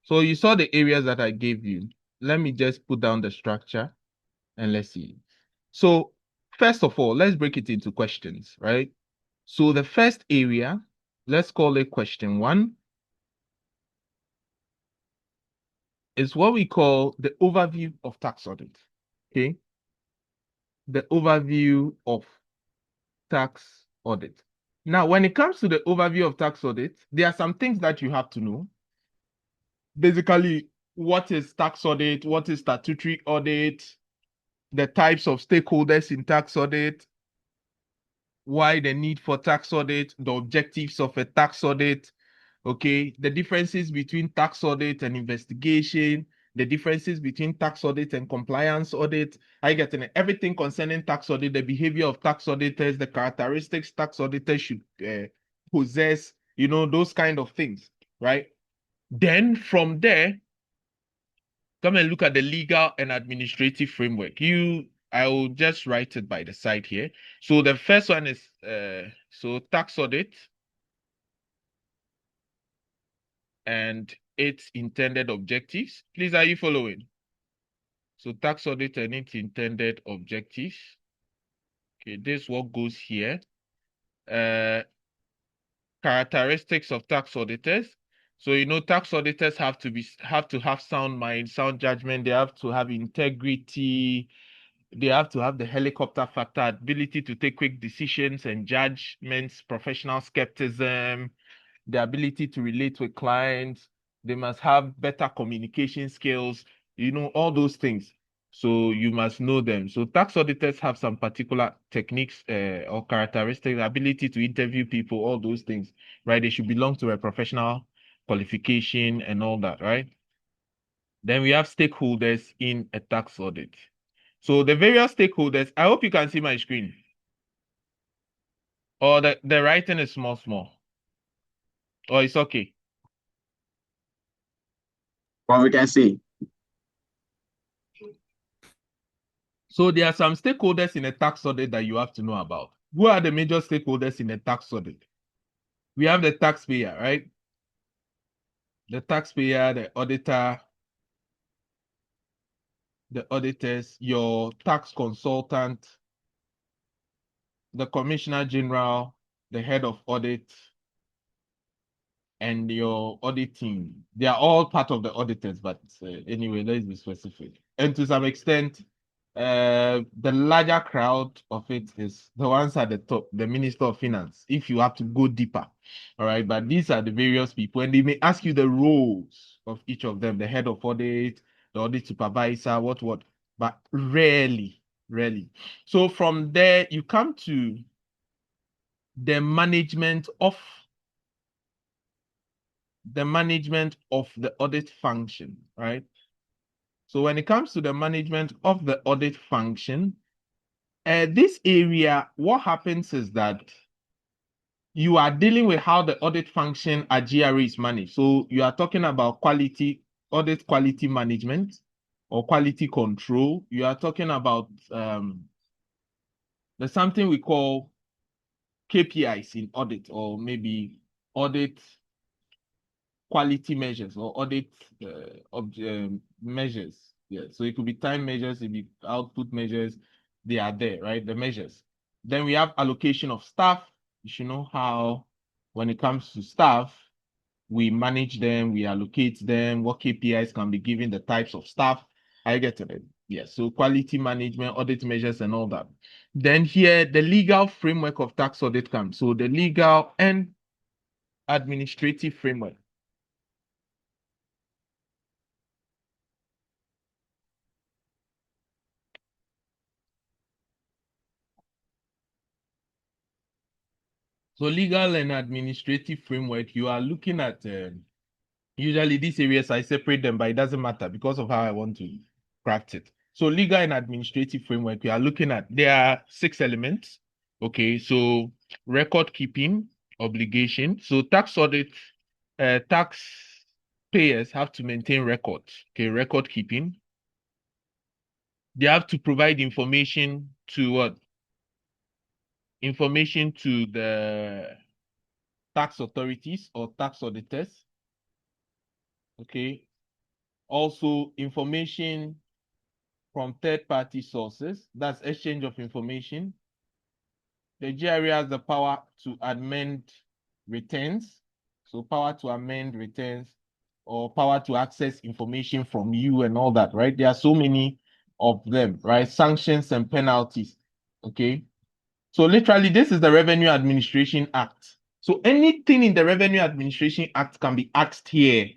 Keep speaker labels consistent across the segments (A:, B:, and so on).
A: So you saw the areas that I gave you. Let me just put down the structure and let's see. So first of all, let's break it into questions, right? So the first area, let's call it question 1, is what we call the overview of tax audit. Okay. The overview of tax audit. Now, when it comes to the overview of tax audit, there are some things that you have to know. Basically, what is tax audit? What is statutory audit? The types of stakeholders in tax audit, why the need for tax audit, the objectives of a tax audit, okay, the differences between tax audit and investigation, the differences between tax audit and compliance audit. I get in everything concerning tax audit, the behavior of tax auditors, the characteristics tax auditors should possess, you know, those kind of things, right? Then from there, come and look at the legal and administrative framework. I will just write it by the side here. So the first one is so tax audit and its intended objectives. Please, are you following? So tax audit and its intended objectives. Okay, this is what goes here. Characteristics of tax auditors. So you know, tax auditors have to have sound mind, sound judgment. They have to have integrity. They have to have the helicopter factor, ability to take quick decisions and judgments, professional skepticism, the ability to relate with clients. They must have better communication skills, you know, all those things. So you must know them. So tax auditors have some particular techniques or characteristics, ability to interview people, all those things, right? They should belong to a professional qualification and all that, right? Then we have stakeholders in a tax audit. So the various stakeholders, I hope you can see my screen. Or the writing is small. Or it's okay.
B: Well, we can see.
A: So there are some stakeholders in a tax audit that you have to know about. Who are the major stakeholders in a tax audit? We have the taxpayer, right? The taxpayer, the auditor, the auditors, your tax consultant, the commissioner general, the head of audit, and your audit team. They are all part of the auditors, but anyway, let's be specific. And to some extent, the larger crowd of it is the ones at the top, the Minister of Finance, if you have to go deeper. All right, but these are the various people, and they may ask you the roles of each of them, the head of audit, the audit supervisor, what, but rarely. So from there, you come to the management of the audit function, right? So when it comes to the management of the audit function, this area, what happens is that you are dealing with how the audit function at GRA is managed. So you are talking about audit quality management or quality control. You are talking about there's something we call KPIs in audit, or maybe audit quality measures or audit measures. Yeah, so it could be time measures, it could be output measures. They are there, right? The measures. Then we have allocation of staff. You should know how, when it comes to staff, we manage them, we allocate them, what KPIs can be given, the types of staff. I get it. Yeah, so quality management, audit measures, and all that. Then here, the legal framework of tax audit comes. So the legal and administrative framework. So legal and administrative framework, you are looking at, usually these areas, I separate them, but it doesn't matter because of how I want to craft it. So legal and administrative framework, we are looking at, there are 6 elements. Okay, so record keeping obligation. So tax audit, tax payers have to maintain records. Okay, record keeping. They have to provide information to what? Information to the tax authorities or tax auditors. Okay, Also, information from third-party sources. That's exchange of information. The GRA has the power to amend returns. So power to amend returns or power to access information from you and all that, right? There are so many of them, right? Sanctions and penalties, okay? So literally, this is the Revenue Administration Act. So anything in the Revenue Administration Act can be asked here,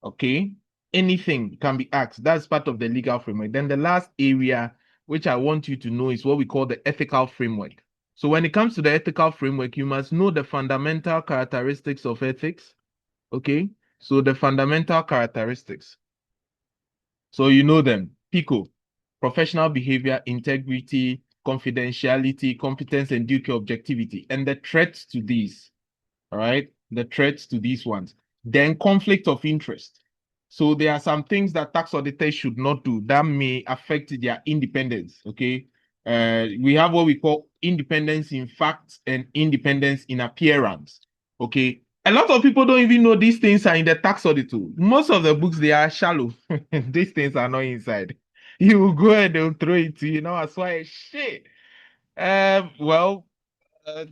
A: okay? Anything can be asked. That's part of the legal framework. Then the last area, which I want you to know, is what we call the ethical framework. So when it comes to the ethical framework, you must know the fundamental characteristics of ethics, okay? So the fundamental characteristics. So you know them. PICO, professional behavior, integrity, confidentiality, competence, and duty objectivity, and the threats to these, all right? The threats to these ones. Then conflict of interest. So there are some things that tax auditors should not do that may affect their independence, okay? We have what we call independence in fact and independence in appearance, okay? A lot of people don't even know these things are in the tax audit too. Most of the books, they are shallow. These things are not inside. You will go and they'll throw it to you. That's why shit. Well,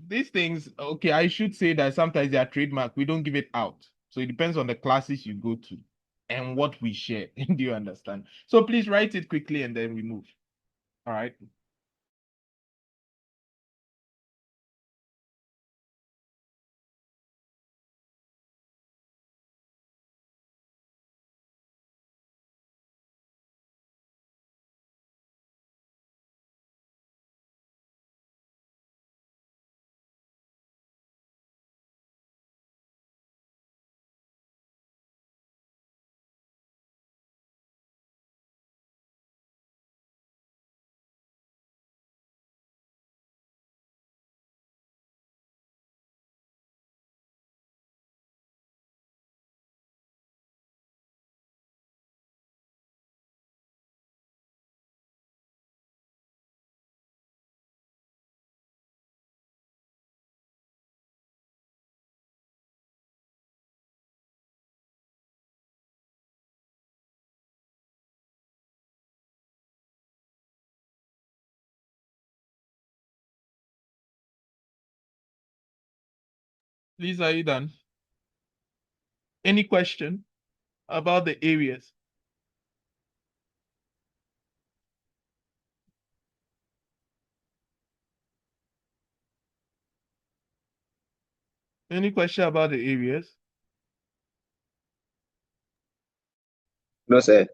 A: these things, okay, I should say that sometimes they are trademark. We don't give it out. So it depends on the classes you go to and what we share. Do you understand? So please write it quickly and then we move. All right. Please, are you done? Any question about the areas? Any question about the areas?
B: No, sir.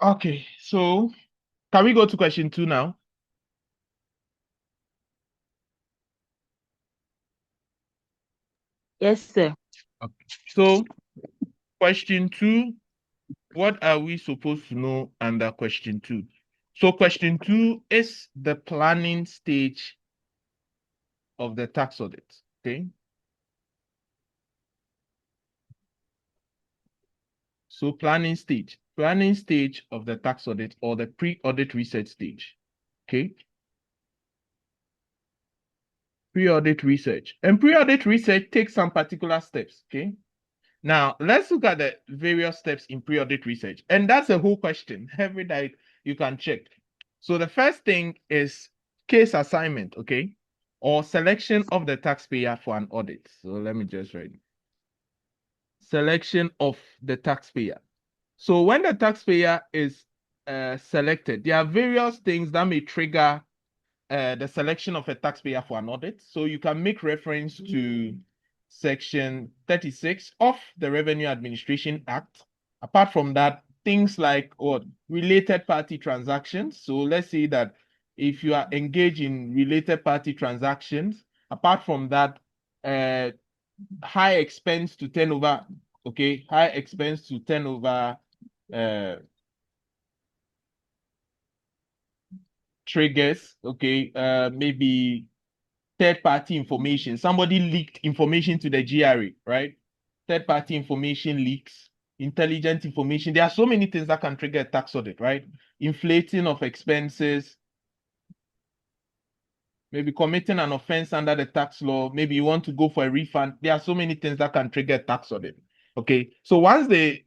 A: Okay, so can we go to question 2 now?
C: Yes, sir.
A: Okay. So question 2, what are we supposed to know under question 2? So question 2 is the planning stage of the tax audit, okay? So planning stage of the tax audit or the pre-audit research stage, okay? Pre-audit research. And pre-audit research takes some particular steps, okay? Now, let's look at the various steps in pre-audit research. And that's a whole question. Every night you can check. So the first thing is case assignment, okay? Or selection of the taxpayer for an audit. So let me just write. Selection of the taxpayer. So when the taxpayer is selected, there are various things that may trigger the selection of a taxpayer for an audit. So you can make reference to Section 36 of the Revenue Administration Act. Apart from that, things like related party transactions. So let's say that if you are engaged in related party transactions, apart from that, high expense to turnover, okay, high expense to turnover triggers, okay, maybe third-party information. Somebody leaked information to the GRA, right? Third-party information leaks, intelligent information. There are so many things that can trigger a tax audit, right? Inflating of expenses, maybe committing an offense under the tax law. Maybe you want to go for a refund. There are so many things that can trigger a tax audit. Okay. So once they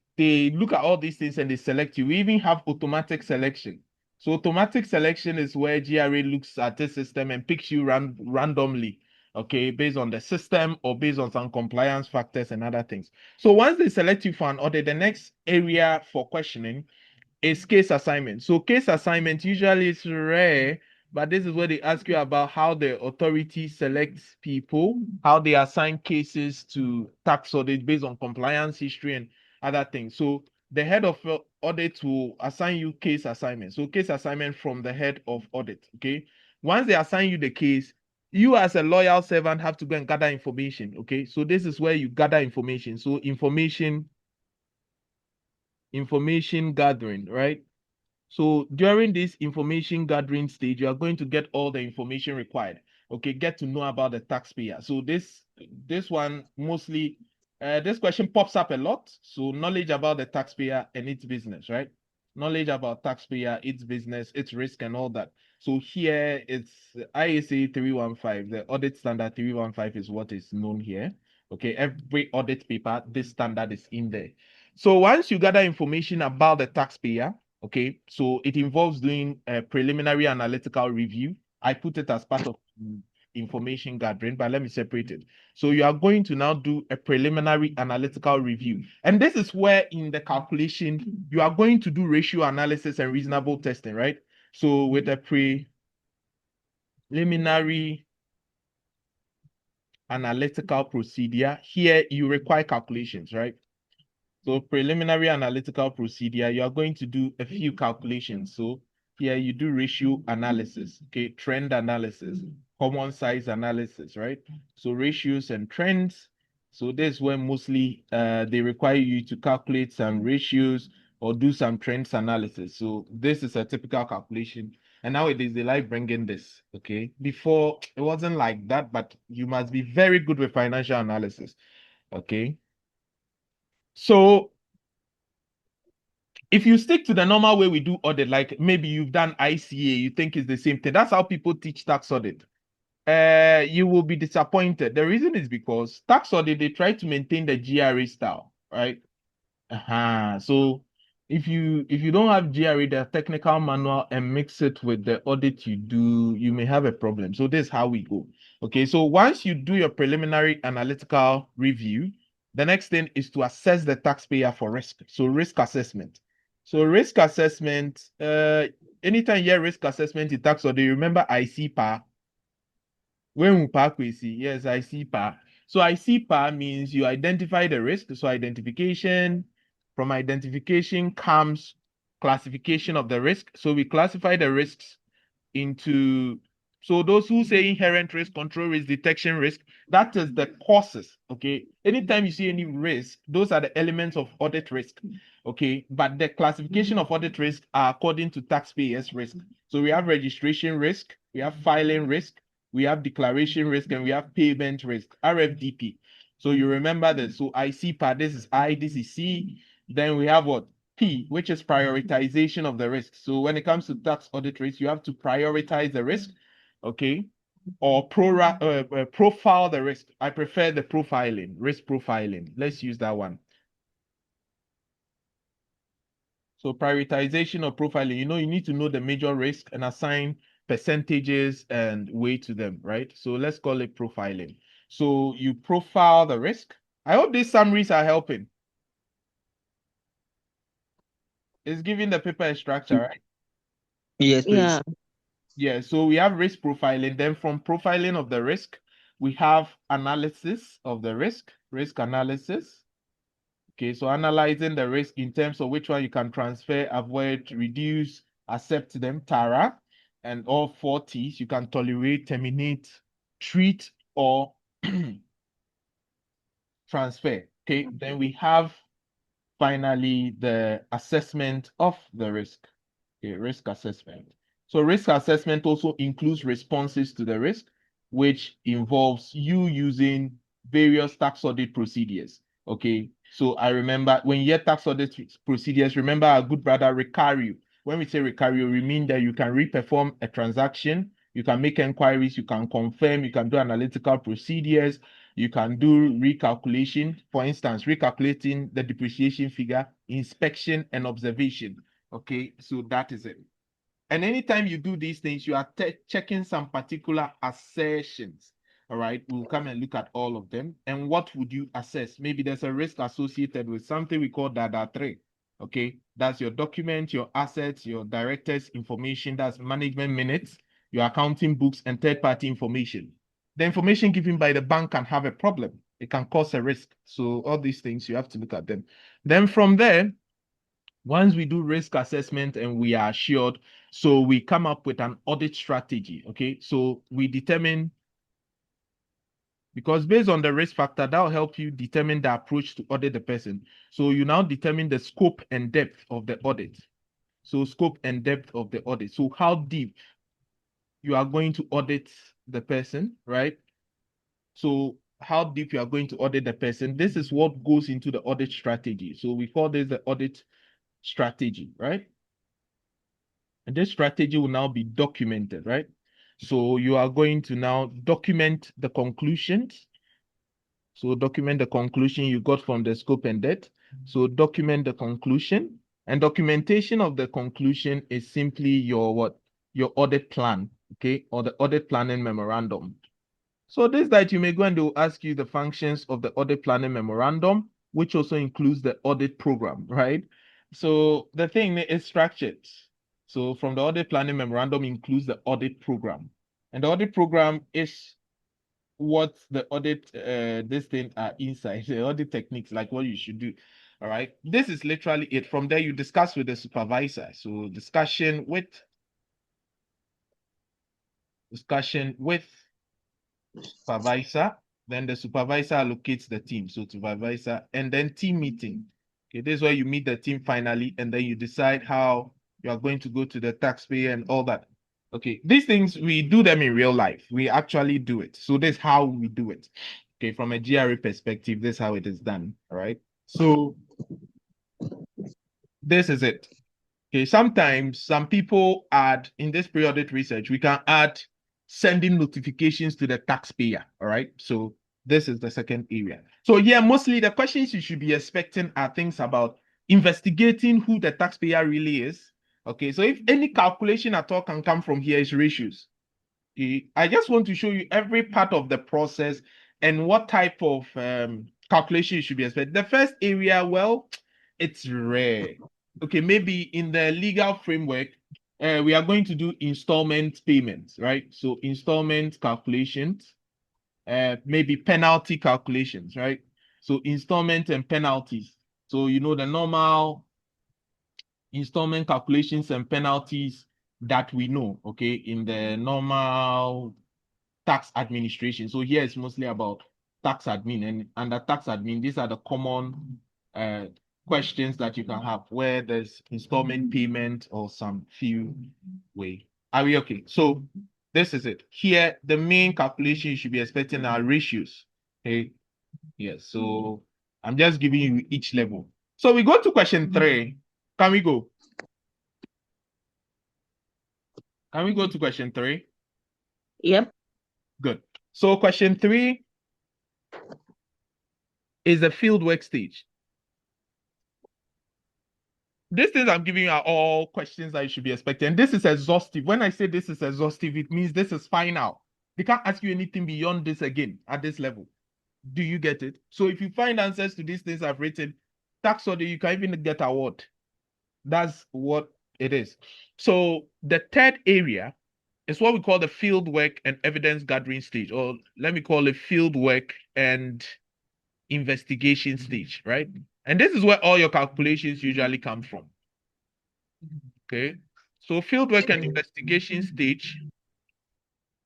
A: look at all these things and they select you, we even have automatic selection. So automatic selection is where GRA looks at the system and picks you randomly, okay, based on the system or based on some compliance factors and other things. So once they select you for an audit, the next area for questioning is case assignment. So case assignment usually is rare, but this is where they ask you about how the authority selects people, how they assign cases to tax audit based on compliance history and other things. So the head of audit will assign you case assignment. So case assignment from the head of audit, okay? Once they assign you the case, you as a loyal servant have to go and gather information, okay? So this is where you gather information. So information gathering, right? So during this information gathering stage, you are going to get all the information required. Okay, get to know about the taxpayer. So this one mostly, this question pops up a lot. So knowledge about the taxpayer and its business, right? Knowledge about taxpayer, its business, its risk, and all that. So here it's ISA 315. The audit standard 315 is what is known here. Okay, every audit paper, this standard is in there. So once you gather information about the taxpayer, okay, so it involves doing a preliminary analytical review. I put it as part of information gathering, but let me separate it. So you are going to now do a preliminary analytical review. And this is where in the calculation, you are going to do ratio analysis and reasonable testing, right? So with a preliminary analytical procedure, here you require calculations, right? So preliminary analytical procedure, you are going to do a few calculations. So here you do ratio analysis, okay, trend analysis, common size analysis, right? So ratios and trends. So this is where mostly they require you to calculate some ratios or do some trends analysis. So this is a typical calculation. And nowadays they like bringing this, okay? Before it wasn't like that, but you must be very good with financial analysis, okay? So if you stick to the normal way we do audit, like maybe you've done ICA, you think it's the same thing. That's how people teach tax audit. You will be disappointed. The reason is because tax audit, they try to maintain the GRA style, right? So if you don't have GRA, the technical manual, and mix it with the audit you do, you may have a problem. So this is how we go. Okay, so once you do your preliminary analytical review, the next thing is to assess the taxpayer for risk. So risk assessment. So risk assessment, anytime you hear risk assessment in tax audit, remember ICPA. When we park, we see, yes, ICPA. So ICPA means you identify the risk. So identification, from identification comes classification of the risk. So we classify the risks into, so those who say inherent risk, control risk, detection risk, that is the causes, okay? Anytime you see any risk, those are the elements of audit risk, okay? But the classification of audit risk are according to taxpayers' risk. So we have registration risk, we have filing risk, we have declaration risk, and we have payment risk, RFDP. So you remember this. So ICPA, this is I, this is C. Then we have what? P, which is prioritization of the risk. So when it comes to tax audit risk, you have to prioritize the risk, okay? Or profile the risk. I prefer the profiling, risk profiling. Let's use that one. So prioritization or profiling, you need to know the major risk and assign percentages and weight to them, right? So let's call it profiling. So you profile the risk. I hope these summaries are helping. It's giving the paper a structure, right?
B: Yes, please.
C: Yeah.
A: Yeah, so we have risk profiling. Then from profiling of the risk, we have analysis of the risk analysis. Okay, so analyzing the risk in terms of which one you can transfer, avoid, reduce, accept them, TARA, and all 4 T's. You can tolerate, terminate, treat, or transfer. Okay, then we have finally the assessment of the risk. Okay, risk assessment. So risk assessment also includes responses to the risk. which involves you using various tax audit procedures. Okay, so I remember when you hear tax audit procedures, remember our good brother Recario. When we say Recario, we mean that you can reperform a transaction, you can make inquiries, you can confirm, you can do analytical procedures, you can do recalculation. For instance, recalculating the depreciation figure, inspection, and observation. Okay, so that is it. And anytime you do these things, you are checking some particular assertions. All right, we'll come and look at all of them. And what would you assess? Maybe there's a risk associated with something we call DADA 3. Okay, that's your document, your assets, your director's information, that's management minutes, your accounting books, and third-party information. The information given by the bank can have a problem. It can cause a risk. So all these things, you have to look at them. Then from there, once we do risk assessment and we are assured, so we come up with an audit strategy. Okay, so we determine, because based on the risk factor, that will help you determine the approach to audit the person. So you now determine the scope and depth of the audit. So scope and depth of the audit. So how deep you are going to audit the person, right? So how deep you are going to audit the person. This is what goes into the audit strategy. So we call this the audit strategy, right? And this strategy will now be documented, right? So you are going to now document the conclusions. So document the conclusion you got from the scope and depth. So document the conclusion, and documentation of the conclusion is simply your what? Your audit plan, okay? Or the audit planning memorandum. So this that you may go and they will ask you the functions of the audit planning memorandum, which also includes the audit program, right? So the thing is structured. So from the audit planning memorandum includes the audit program. And the audit program is what the audit, this thing are inside, the audit techniques, like what you should do. All right. This is literally it. From there, you discuss with the supervisor. So discussion with supervisor, then the supervisor allocates the team. So supervisor, and then team meeting. Okay, this is where you meet the team finally, and then you decide how you are going to go to the taxpayer and all that. Okay, these things, we do them in real life. We actually do it. So this is how we do it. Okay, from a GRE perspective, this is how it is done. All right. So this is it. Okay, sometimes some people add, in this periodic research, we can add sending notifications to the taxpayer. All right. So this is the second area. So yeah, mostly the questions you should be expecting are things about investigating who the taxpayer really is. Okay, so if any calculation at all can come from here, is ratios. Okay, I just want to show you every part of the process and what type of calculation you should be expecting. The first area, well, it's rare. Okay, maybe in the legal framework, we are going to do installment payments, right? So installment calculations, maybe penalty calculations, right? So installment and penalties. So you know the normal installment calculations and penalties that we know, okay, in the normal tax administration. So here it's mostly about tax admin, and under tax admin, these are the common questions that you can have where there's installment payment or some few way. Are we okay? So this is it. Here, the main calculation you should be expecting are ratios. Okay. Yes. So I'm just giving you each level. So we go to question 3. Can we go? Can we go to question 3?
C: Yep.
A: Good. So question 3 is the fieldwork stage. These things I'm giving you are all questions that you should be expecting. This is exhaustive. When I say this is exhaustive, it means this is final. They can't ask you anything beyond this again at this level. Do you get it? So if you find answers to these things I've written, tax audit, you can even get award. That's what it is. So the third area is what we call the field work and evidence gathering stage, or let me call it field work and investigation stage, right? And this is where all your calculations usually come from. Okay. So field work and investigation stage,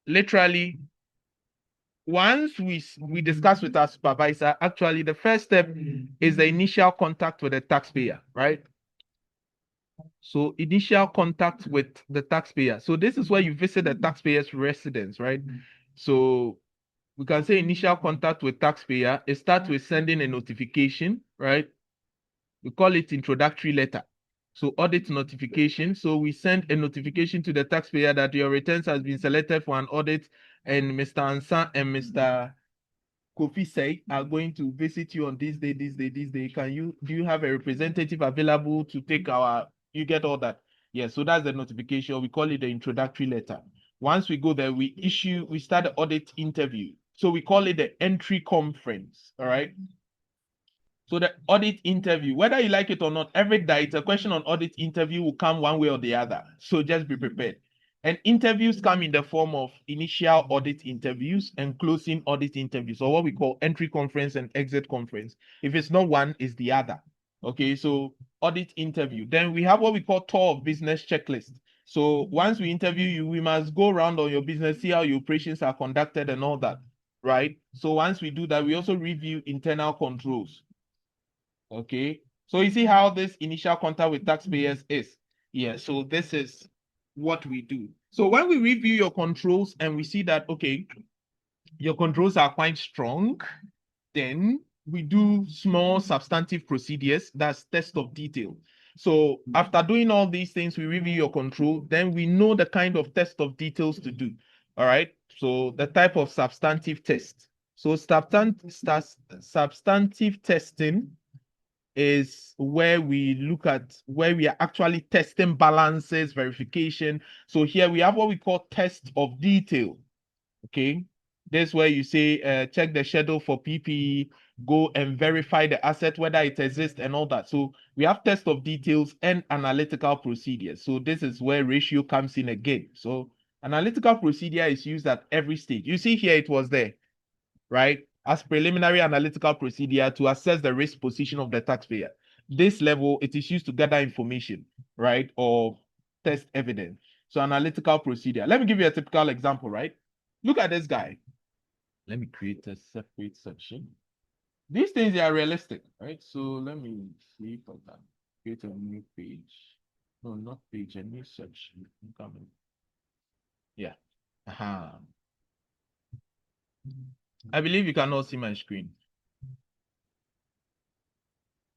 A: literally, once we discuss with our supervisor, actually the first step is the initial contact with the taxpayer, right? So initial contact with the taxpayer. So this is where you visit the taxpayer's residence, right? So we can say initial contact with taxpayer. It starts with sending a notification, right? We call it introductory letter. So audit notification. So we send a notification to the taxpayer that your returns has been selected for an audit, and Mr. Ansan and Mr. Kofi say are going to visit you on this day, this day, this day. Do you have a representative available to take you get all that? Yeah, so that's the notification. We call it the introductory letter. Once we go there, we start the audit interview. So we call it the entry conference. All right. So the audit interview, whether you like it or not, every day it's a question on audit interview will come one way or the other. So just be prepared. And interviews come in the form of initial audit interviews and closing audit interviews, or what we call entry conference and exit conference. If it's not one, it's the other. Okay, so audit interview. Then we have what we call tour of business checklist. So once we interview you, we must go around on your business, see how your operations are conducted and all that, right? So once we do that, we also review internal controls. Okay, so you see how this initial contact with taxpayers is. Yeah, so this is what we do. So when we review your controls and we see that, okay, your controls are quite strong, then we do small substantive procedures, that's test of detail. So after doing all these things, we review your control, then we know the kind of test of details to do. All right, so the type of substantive test. So substantive testing is where we look at where we are actually testing balances, verification. So here we have what we call test of detail. Okay, this is where you say check the schedule for PPE, go and verify the asset whether it exists and all that. So we have test of details and analytical procedures. So this is where ratio comes in again. So analytical procedure is used at every stage. You see here it was there, right? As preliminary analytical procedure to assess the risk position of the taxpayer. This level, it is used to gather information, right? Or test evidence. So analytical procedure. Let me give you a typical example, right? Look at this guy. Let me create a separate section. These things, they are realistic, right? So let me see if I can create a new page. No, not page, a new section. Yeah. I believe you cannot see my screen.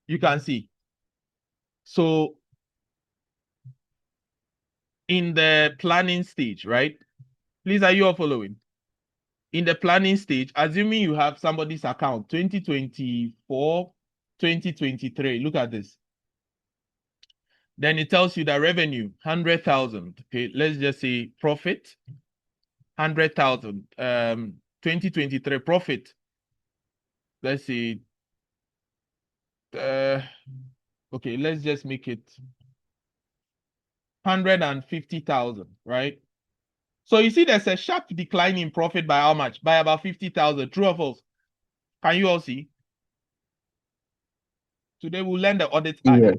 A: You can see. So in the planning stage, right? Please, are you all following? In the planning stage, assuming you have somebody's account, 2024, 2023, look at this. Then it tells you that revenue, 100,000. Okay, let's just say profit, 100,000. 2023 profit, let's see. Okay, let's just make it 150,000, right? So you see there's a sharp decline in profit by how much? By about 50,000. True or false? Can you all see? Today we'll learn the audit act.
B: Yeah.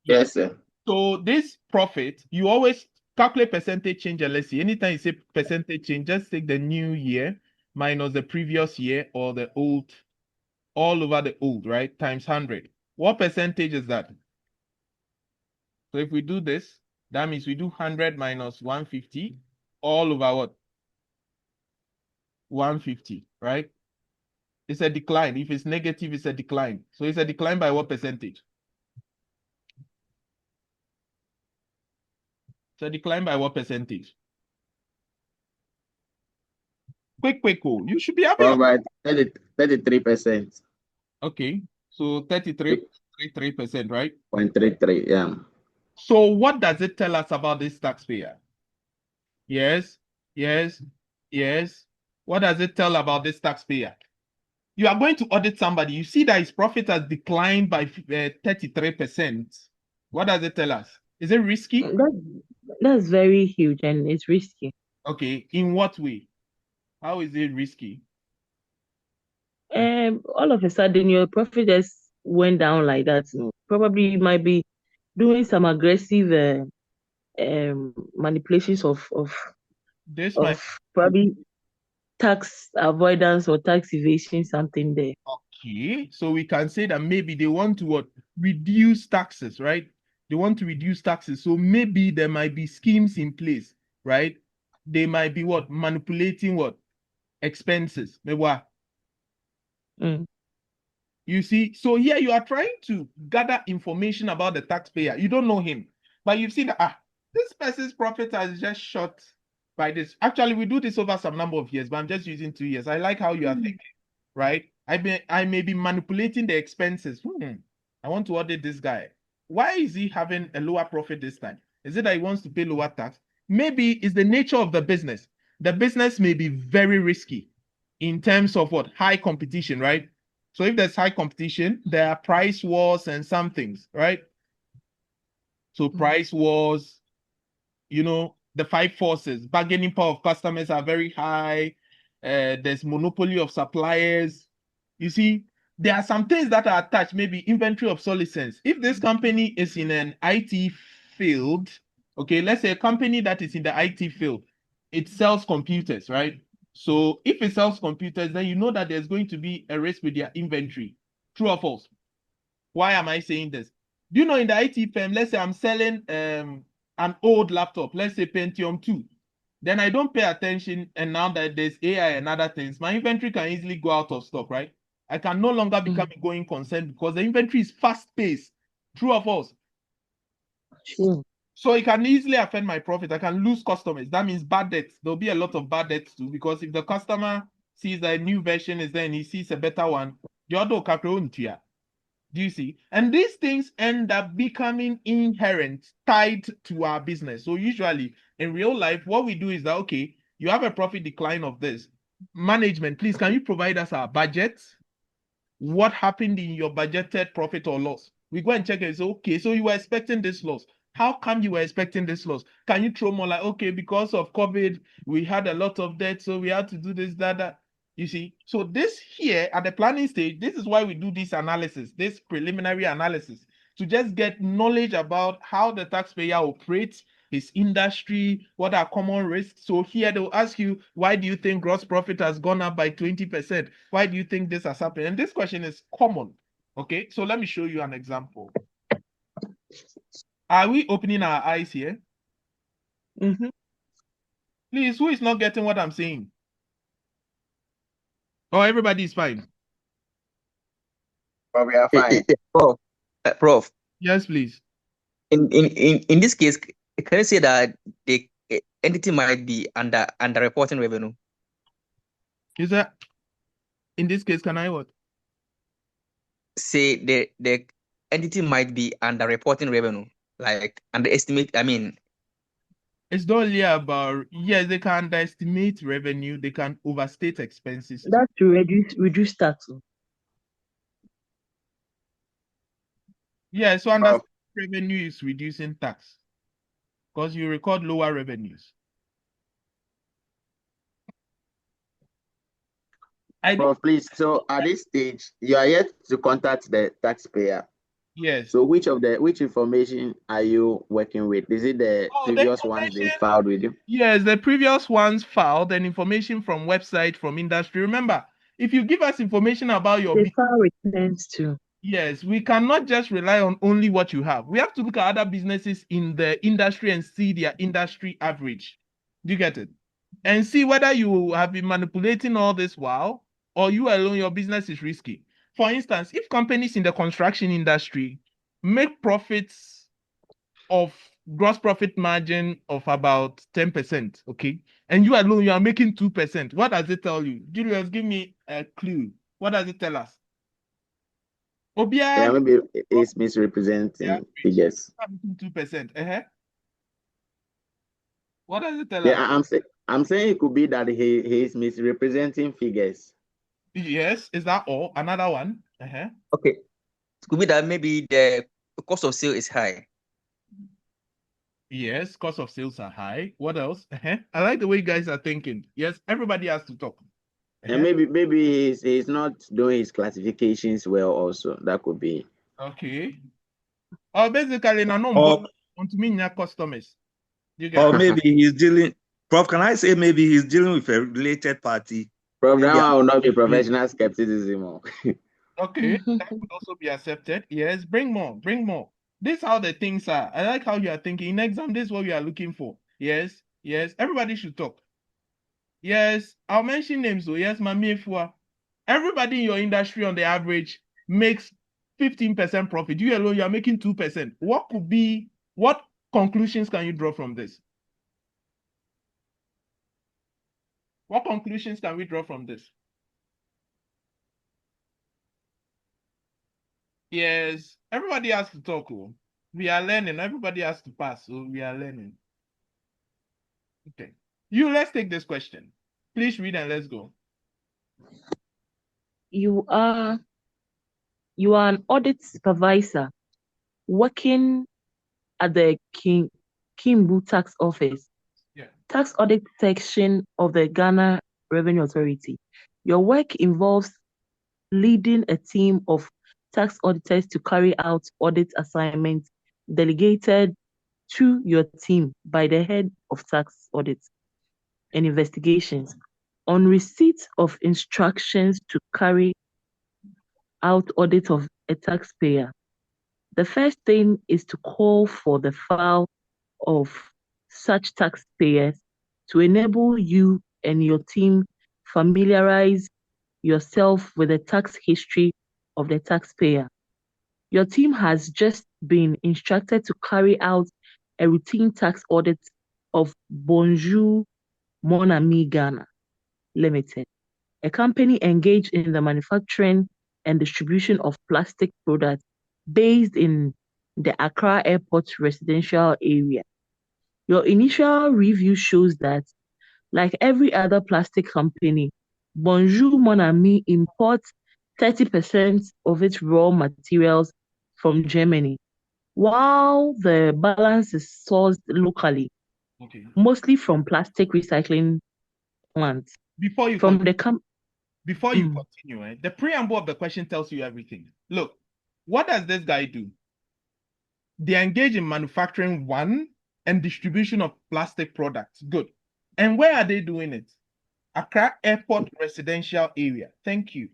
B: Yes, sir.
A: So this profit, you always calculate percentage change and let's see. Anytime you say percentage change, just take the new year minus the previous year or the old, all over the old, right? Times 100. What percentage is that? So if we do this, that means we do 100 minus 150 all over what? 150, right? It's a decline. If it's negative, it's a decline. So it's a decline by what percentage? It's a decline by what percentage? Quick, oh. You should be having your...
B: Provide 33%.
A: Okay, so 33.33%, right?
B: 0.33, yeah.
A: So what does it tell us about this taxpayer? Yes, yes, yes. What does it tell about this taxpayer? You are going to audit somebody. You see that his profit has declined by 33%. What does it tell us? Is it risky?
C: That's very huge and it's risky.
A: Okay, in what way? How is it risky?
C: All of a sudden your profit just went down like that. Probably you might be doing some aggressive manipulations of
A: This might...
C: probably tax avoidance or tax evasion, something there.
A: Okay, so we can say that maybe they want to what? Reduce taxes, right? They want to reduce taxes. So maybe there might be schemes in place, right? They might be what? Manipulating what? expenses. Mewa.
C: Mm.
A: You see, so here you are trying to gather information about the taxpayer. You don't know him, but you've seen that this person's profit has just shot by this. Actually, we do this over some number of years, but I'm just using 2 years. I like how you are thinking, right? I may be manipulating the expenses. I want to audit this guy. Why is he having a lower profit this time? Is it that he wants to pay lower tax? Maybe it's the nature of the business. The business may be very risky in terms of what? High competition, right? So if there's high competition, there are price wars and some things, right? So price wars, the 5 forces, bargaining power of customers are very high. There's monopoly of suppliers. You see, there are some things that are attached, maybe inventory obsolescence. If this company is in an IT field, okay, let's say a company that is in the IT field, it sells computers, right? So if it sells computers, then you know that there's going to be a risk with their inventory. True or false? Why am I saying this? Do you know in the IT firm, let's say I'm selling an old laptop, let's say Pentium 2. Then I don't pay attention, and now that there's AI and other things, my inventory can easily go out of stock, right? I can no longer become a going concern because the inventory is fast-paced. True or false?
C: True.
A: So it can easily affect my profit. I can lose customers. That means bad debts. There'll be a lot of bad debts too, because if the customer sees that a new version is there and he sees a better one, the other will calculate on to you. Do you see? And these things end up becoming inherent, tied to our business. So usually in real life, what we do is that, okay, you have a profit decline of this. Management, please, can you provide us our budget? What happened in your budgeted profit or loss? We go and check and say, okay, so you were expecting this loss. How come you were expecting this loss? Can you throw more like, okay, because of COVID, we had a lot of debt, so we had to do this, that. You see, so this here at the planning stage, this is why we do this analysis, this preliminary analysis, to just get knowledge about how the taxpayer operates, his industry, what are common risks. So here they'll ask you, why do you think gross profit has gone up by 20%? Why do you think this has happened? And this question is common. Okay, so let me show you an example. Are we opening our eyes here?
C: Mm-hmm.
A: Please, who is not getting what I'm saying? Oh, everybody is fine.
B: But we are fine.
D: Prof, Prof,
A: Yes, please.
D: in this case, can you say that the entity might be under reporting revenue?
A: Is that in this case? Can I what?
D: Say the entity might be under reporting revenue, like underestimate. I mean,
A: It's not only about, yes, they can underestimate revenue, they can overstate expenses too.
C: That's to reduce tax.
A: Yeah, so understanding revenue is reducing tax because you record lower revenues. I don't.
B: Prof, please. So at this stage, you are yet to contact the taxpayer.
A: Yes.
B: So which information are you working with? Is it the
A: Oh, the
B: previous ones they
A: information.
B: filed with you?
A: Yes, the previous ones filed and information from website, from industry. Remember, if you give us information about your
C: They
A: business,
C: file returns too.
A: yes, we cannot just rely on only what you have. We have to look at other businesses in the industry and see their industry average. Do you get it? And see whether you have been manipulating all this while or you alone, your business is risky. For instance, if companies in the construction industry make profits of gross profit margin of about 10%, okay, and you alone, you are making 2%, what does it tell you? Julius, give me a clue. What does it tell us?
B: Yeah,
A: Obia,
B: maybe it's misrepresenting figures.
A: 2%. What does it tell us?
B: Yeah, I'm saying it could be that he is misrepresenting figures.
A: Yes, is that all? Another one?
D: okay, it could be that maybe the cost of sale is high.
A: Yes, cost of sales are high. What else? I like the way you guys are thinking. Yes, everybody has to talk.
B: And maybe he's not doing his classifications well also. That could be.
A: Okay. Or basically, no,
E: Or,
A: want to mean your customers. You get
E: or
A: it?
E: maybe he's dealing, Prof, can I say maybe he's dealing with a related party?
B: Prof,
E: Maybe
B: that will not be professional skepticism.
A: Okay, that could also be accepted. Yes, bring more, bring more. This is how the things are. I like how you are thinking. In exam, this is what we are looking for. Yes, yes. Everybody should talk. Yes, I'll mention names. So yes, Mami Efua. Everybody in your industry on the average makes 15% profit. You alone, you are making 2%. What conclusions can you draw from this? What conclusions can we draw from this? Yes, everybody has to talk. Oh. We are learning. Everybody has to pass. So we are learning. Okay. Let's take this question. Please read and let's go.
C: You are an audit supervisor working at the Kimbu Tax Office,
A: Yeah.
C: Tax Audit Section of the Ghana Revenue Authority. Your work involves leading a team of tax auditors to carry out audit assignments delegated to your team by the head of tax audits and investigations. On receipt of instructions to carry out audit of a taxpayer, the first thing is to call for the file of such taxpayers to enable you and your team familiarize yourself with the tax history of the taxpayer. Your team has just been instructed to carry out a routine tax audit of Bonjour Mon Ami Ghana Limited, a company engaged in the manufacturing and distribution of plastic products based in the Accra Airport residential area. Your initial review shows that, like every other plastic company, Bonjour Mon Ami imports 30% of its raw materials from Germany, while the balance is sourced locally,
A: Okay.
C: mostly from plastic recycling plants.
A: Before you
C: From
A: continue,
C: the
A: the preamble of the question tells you everything. Look, what does this guy do? They engage in manufacturing and distribution of plastic products. Good. And where are they doing it? Accra Airport residential area. Thank you.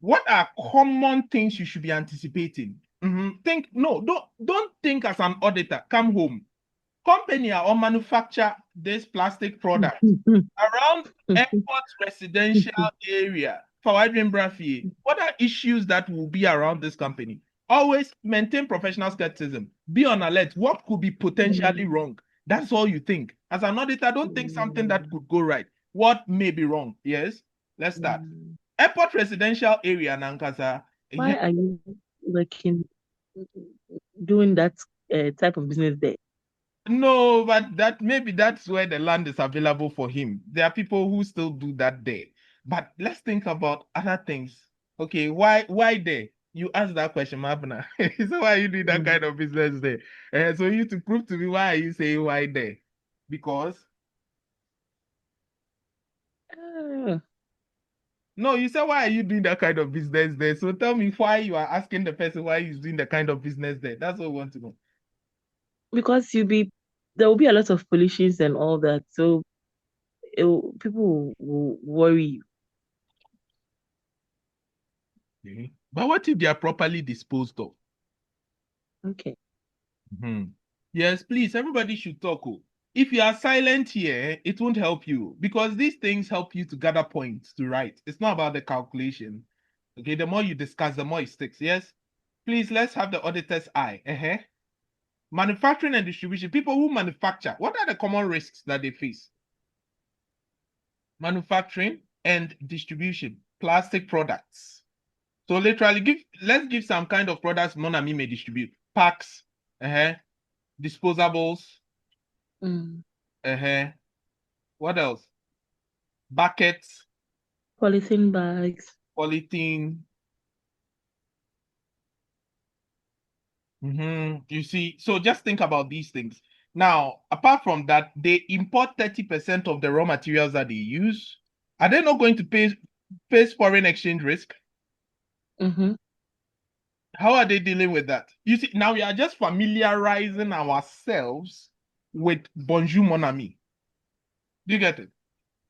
A: What are common things you should be anticipating? Don't think as an auditor. Come home. Company or manufacture this plastic product around airport residential area for Bradford. What are issues that will be around this company? Always maintain professional skepticism. Be on alert. What could be potentially wrong? That's all you think. As an auditor, don't think something that could go right. What may be wrong? Yes. Let's start. Airport residential area, Nankasa.
C: Why are you working, doing that type of business there?
A: No, but that's where the land is available for him. There are people who still do that there. But let's think about other things. Okay, why there? You asked that question, Mabna. So why are you doing that kind of business there? So you to prove to me why are you saying why there? Because no, you said why are you doing that kind of business there? So tell me why you are asking the person why he's doing the kind of business there. That's what we want to know.
C: Because there will be a lot of pollutions and all that, so people will worry you.
A: Okay. But what if they are properly disposed of?
C: Okay.
A: Yes, please, everybody should talk. If you are silent here, it won't help you because these things help you to gather points to write. It's not about the calculation. Okay, the more you discuss, the more it sticks. Yes, please, let's have the auditor's eye. Manufacturing and distribution. People who manufacture, what are the common risks that they face? Manufacturing and distribution, plastic products. So literally, let's give some kind of products Monami may distribute. Packs, disposables, what else? Buckets,
C: Polythene bags.
A: polythene. You see, so just think about these things. Now, apart from that, they import 30% of the raw materials that they use. Are they not going to face foreign exchange risk? How are they dealing with that? You see, now we are just familiarizing ourselves with Bonjour Mon Ami. Do you get it?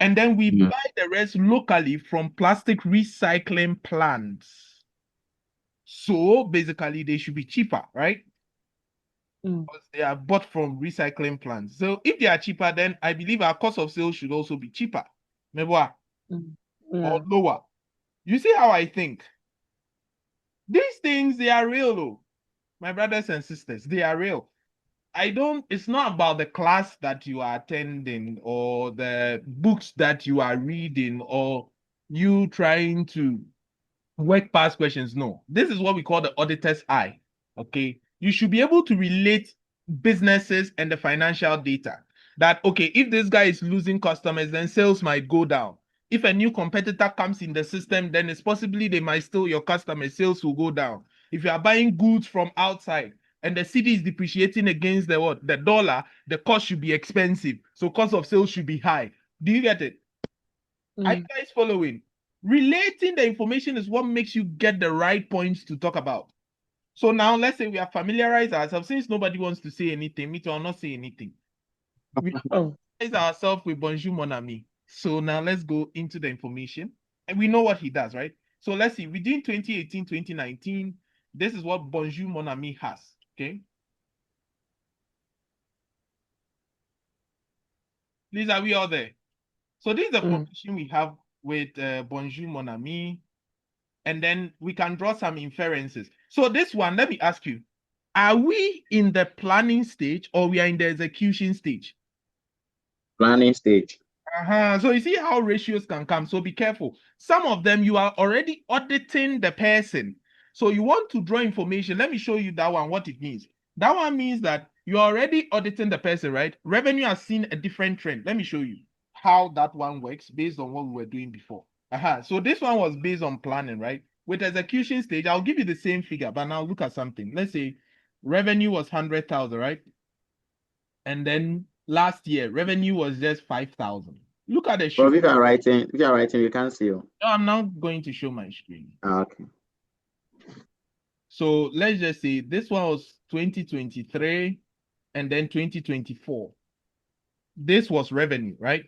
A: And then we buy the rest locally from plastic recycling plants. So basically, they should be cheaper, right? because they are bought from recycling plants. So if they are cheaper, then I believe our cost of sales should also be cheaper. Maybe or
C: Yeah.
A: lower. You see how I think? These things, they are real, though. My brothers and sisters, they are real. It's not about the class that you are attending or the books that you are reading or you trying to work past questions. No, this is what we call the auditor's eye. Okay, you should be able to relate businesses and the financial data. That okay, if this guy is losing customers, then sales might go down. If a new competitor comes in the system, then it's possibly they might steal your customers, sales will go down. If you are buying goods from outside and the city is depreciating against the what? The dollar, the cost should be expensive. So cost of sales should be high. Do you get it? Are you guys following? Relating the information is what makes you get the right points to talk about. So now let's say we have familiarized ourselves. Since nobody wants to say anything, me too, I'll not say anything. We familiarize ourselves with Bonjour Mon Ami. So now let's go into the information. And we know what he does, right? So let's see, within 2018, 2019, this is what Bonjour Mon Ami has. Okay. Please, are we all there? So this is the formation we have with Bonjour Mon Ami. And then we can draw some inferences. So this one, let me ask you, are we in the planning stage or we are in the execution stage?
B: Planning stage.
A: So you see how ratios can come. So be careful. Some of them you are already auditing the person. So you want to draw information. Let me show you that one, what it means. That one means that you're already auditing the person, right? Revenue has seen a different trend. Let me show you how that one works based on what we were doing before. So this one was based on planning, right? With execution stage, I'll give you the same figure, but now look at something. Let's say revenue was 100,000, right? And then last year, revenue was just 5,000. Look at the show.
B: Prof, if you are writing, you can't see you.
A: No, I'm now going to show my screen.
B: Okay.
A: So let's just say this one was 2023 and then 2024. This was revenue, right?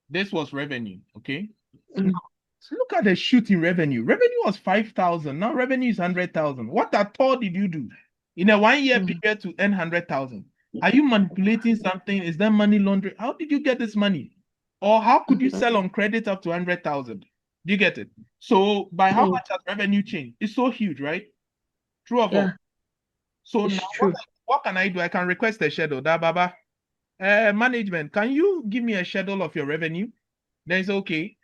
A: This was revenue, okay? Now, look at the shooting revenue. Revenue was 5,000. Now revenue is 100,000. What at all did you do in a 1 year period to earn 100,000? Are you manipulating something? Is that money laundering? How did you get this money? Or how could you sell on credit up to 100,000? Do you get it? So by how much has revenue changed? It's so huge, right? True or false? So now what can I do? I can request a schedule. That Baba, management, can you give me a schedule of your revenue? Then it's okay.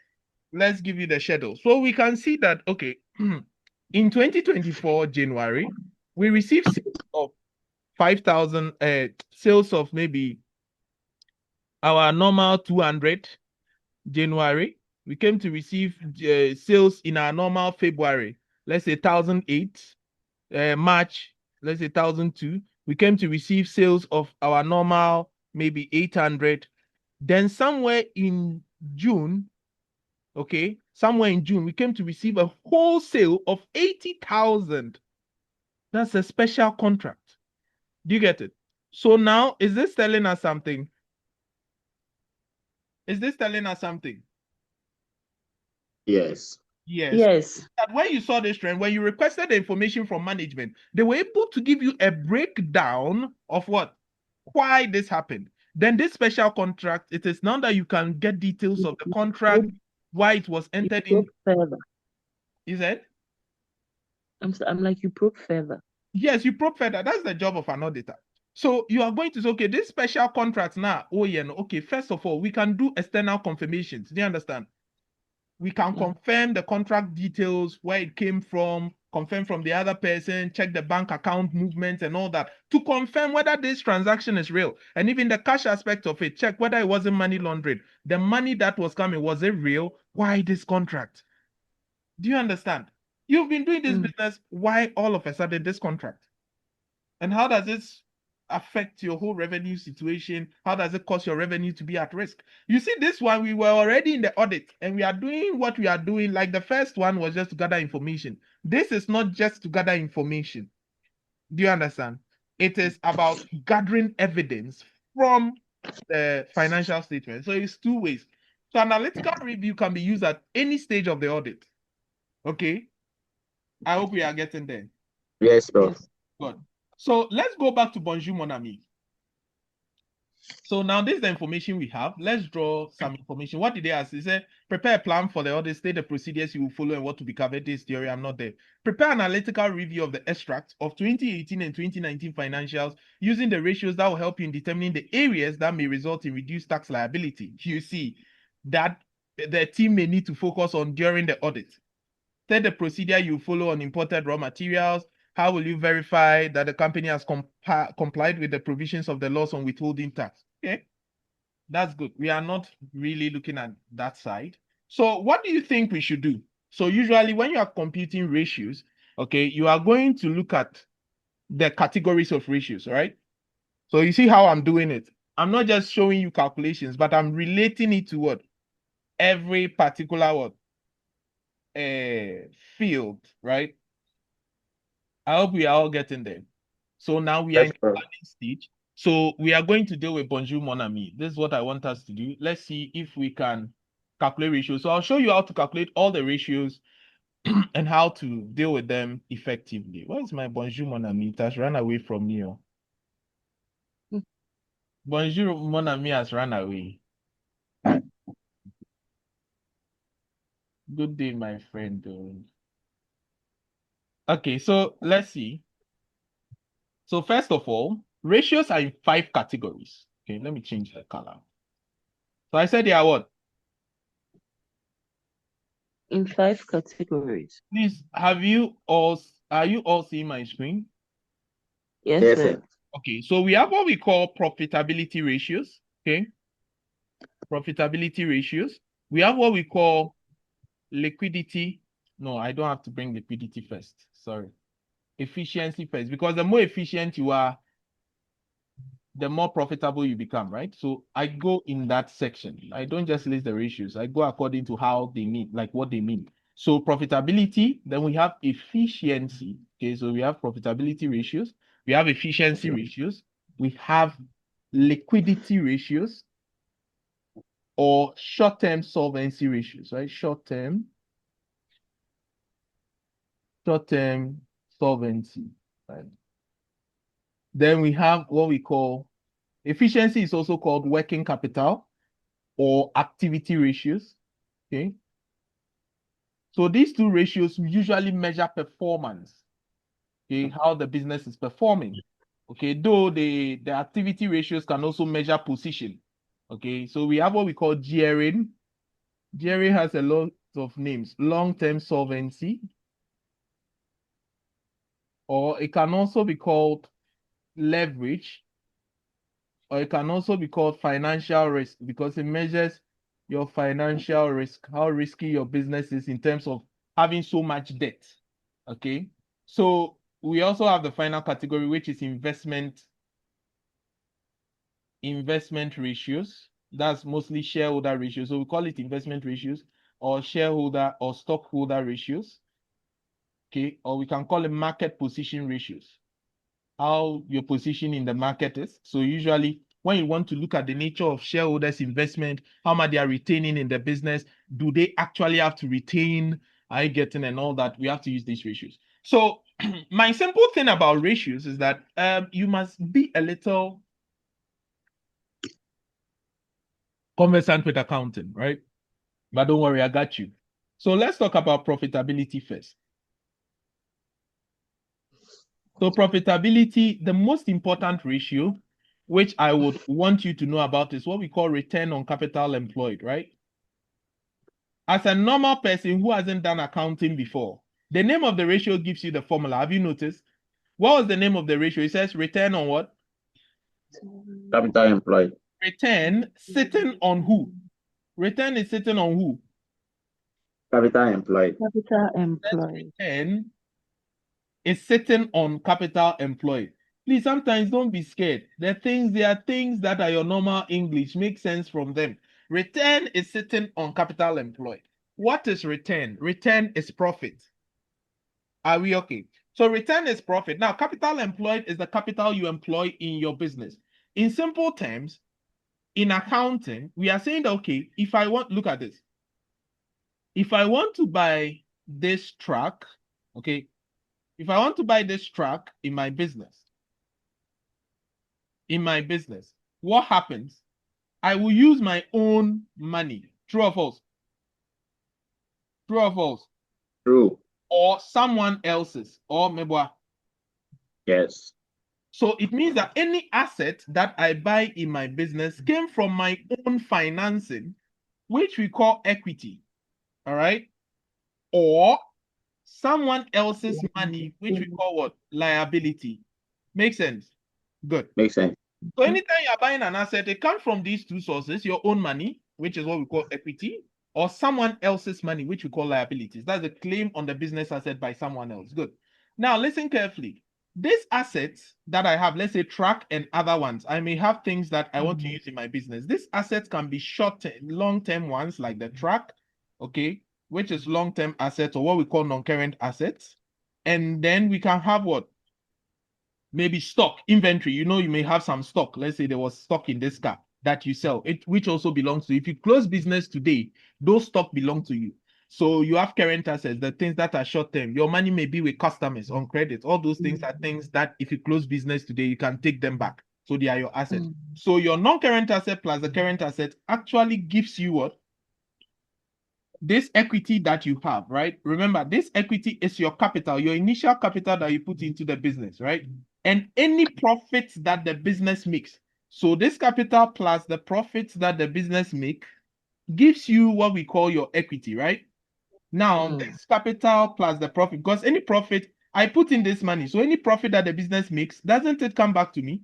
A: Let's give you the schedule. So we can see that, okay, in 2024, January, we received sales of 5,000, sales of maybe our normal 200 January. We came to receive sales in our normal February, let's say 1,008. March, let's say 1,002. We came to receive sales of our normal maybe 800. Then somewhere in June, okay, somewhere in June, we came to receive a wholesale of 80,000. That's a special contract. Do you get it? So now, is this telling us something? Is this telling us something?
B: Yes.
C: Yes.
A: That when you saw this trend, when you requested the information from management, they were able to give you a breakdown of what? Why this happened. Then this special contract, it is now that you can get details of the contract, why it was entered in.
C: Further.
A: Is it?
C: I'm like, you probe further.
A: Yes, you probe further. That's the job of an auditor. So you are going to say, okay, this special contract now, oh yeah, no, okay, first of all, we can do external confirmations. Do you understand? We can confirm the contract details, where it came from, confirm from the other person, check the bank account movements and all that to confirm whether this transaction is real. And even the cash aspect of it, check whether it wasn't money laundering. The money that was coming, was it real? Why this contract? Do you understand? You've been doing this business. Why all of a sudden this contract? And how does this affect your whole revenue situation? How does it cause your revenue to be at risk? You see, this one, we were already in the audit and we are doing what we are doing. Like the first one was just to gather information. This is not just to gather information. Do you understand? It is about gathering evidence from the financial statement. So it's two ways. So analytical review can be used at any stage of the audit. Okay. I hope we are getting there.
B: Yes, Prof.
C: Yes.
A: Good. So let's go back to Bonjour Mon Ami. So now this is the information we have. Let's draw some information. What did they ask? They said, prepare a plan for the audit, state the procedures you will follow and what to be covered. This theory, I'm not there. Prepare analytical review of the extract of 2018 and 2019 financials using the ratios that will help you in determining the areas that may result in reduced tax liability. You see that the team may need to focus on during the audit. Set the procedure you follow on imported raw materials. How will you verify that the company has complied with the provisions of the laws on withholding tax? Okay, that's good. We are not really looking at that side. So what do you think we should do? So usually when you are computing ratios, okay, you are going to look at the categories of ratios, right? So you see how I'm doing it. I'm not just showing you calculations, but I'm relating it to what? Every particular what? Field, right? I hope we are all getting there. So now we are in
B: Yes,
A: the
B: Prof.
A: planning stage. So we are going to deal with Bonjour Mon Ami. This is what I want us to do. Let's see if we can calculate ratios. So I'll show you how to calculate all the ratios and how to deal with them effectively. Where is my Bonjour Mon Ami? It has run away from me. Oh.
C: Hmm.
A: Bonjour Mon Ami has run away. Good day, my friend. Okay, so let's see. So first of all, ratios are in 5 categories. Okay, let me change the color. So I said they are what?
C: In 5 categories.
A: Please, are you all seeing my screen?
C: Yes,
B: Yes,
C: sir.
B: sir.
A: Okay, so we have what we call profitability ratios. Okay, profitability ratios. We have what we call liquidity. No, I don't have to bring liquidity first. Sorry. Efficiency first, because the more efficient you are, the more profitable you become, right? So I go in that section. I don't just list the ratios. I go according to how they mean, like what they mean. So profitability, then we have efficiency. Okay, so we have profitability ratios, we have efficiency ratios, we have liquidity ratios, or short-term solvency ratios, right? Short-term solvency, right? Then we have what we call efficiency is also called working capital or activity ratios. Okay. So these two ratios usually measure performance. Okay, how the business is performing. Okay, though the activity ratios can also measure position. Okay, so we have what we call gearing. Gearing has a lot of names. Long-term solvency, or it can also be called leverage, or it can also be called financial risk because it measures your financial risk, how risky your business is in terms of having so much debt. Okay, so we also have the final category, which is investment ratios. That's mostly shareholder ratios. So we call it investment ratios or shareholder or stockholder ratios. Okay, or we can call it market position ratios. How your position in the market is. So usually when you want to look at the nature of shareholders' investment, how much they are retaining in the business, do they actually have to retain, are you getting and all that, we have to use these ratios. So my simple thing about ratios is that you must be a little conversant with accounting, right? But don't worry, I got you. So let's talk about profitability first. So profitability, the most important ratio, which I would want you to know about, is what we call return on capital employed, right? As a normal person who hasn't done accounting before, the name of the ratio gives you the formula. Have you noticed? What was the name of the ratio? It says return on what?
B: Capital employed.
A: Return sitting on who? Return is sitting on who?
B: Capital employed.
C: Capital employed.
A: Return is sitting on capital employed. Please, sometimes don't be scared. There are things that are your normal English. Make sense from them. Return is sitting on capital employed. What is return? Return is profit. Are we okay? So return is profit. Now, capital employed is the capital you employ in your business. In simple terms, in accounting, we are saying that, okay, if I want, look at this. If I want to buy this truck, okay, If I want to buy this truck in my business, what happens? I will use my own money. True or false? True or false?
B: True.
A: Or someone else's, or maybe.
B: Yes.
A: So it means that any asset that I buy in my business came from my own financing, which we call equity. All right? Or someone else's money, which we call what? Liability. Makes sense? Good.
B: Makes sense.
A: So anytime you're buying an asset, it comes from these two sources, your own money, which is what we call equity, or someone else's money, which we call liabilities. That's a claim on the business asset by someone else. Good. Now listen carefully. These assets that I have, let's say truck and other ones, I may have things that I want to use in my business. These assets can be long-term ones like the truck, okay, which is long-term assets or what we call non-current assets. And then we can have what? Maybe stock, inventory. You know, you may have some stock. Let's say there was stock in this car that you sell, which also belongs to you. If you close business today, those stock belong to you. So you have current assets, the things that are short term. Your money may be with customers on credit. All those things are things that if you close business today, you can take them back. So they are your assets. So your non-current asset plus the current asset actually gives you what? This equity that you have, right? Remember, this equity is your capital, your initial capital that you put into the business, right? And any profits that the business makes. So this capital plus the profits that the business make gives you what we call your equity, right? Now, this capital plus the profit, because any profit, I put in this money. So any profit that the business makes, doesn't it come back to me?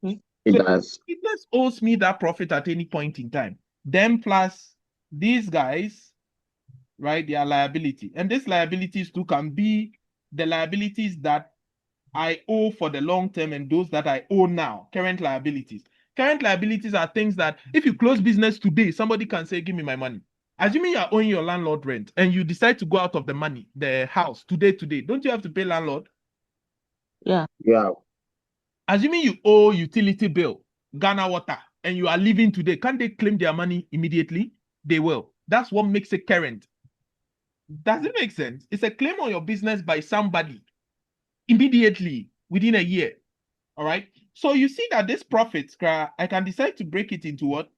B: It
A: So
B: does.
A: business owes me that profit at any point in time. Then plus these guys, right? Their liability. And these liabilities too can be the liabilities that I owe for the long term and those that I owe now, current liabilities. Current liabilities are things that if you close business today, somebody can say, give me my money. Assuming you are owing your landlord rent and you decide to go out of the money, the house today, don't you have to pay landlord?
C: Yeah.
B: Yeah.
A: Assuming you owe utility bill, Ghana water, and you are leaving today, can't they claim their money immediately? They will. That's what makes it current. Does it make sense? It's a claim on your business by somebody immediately within a year. All right. So you see that this profits, I can decide to break it into what?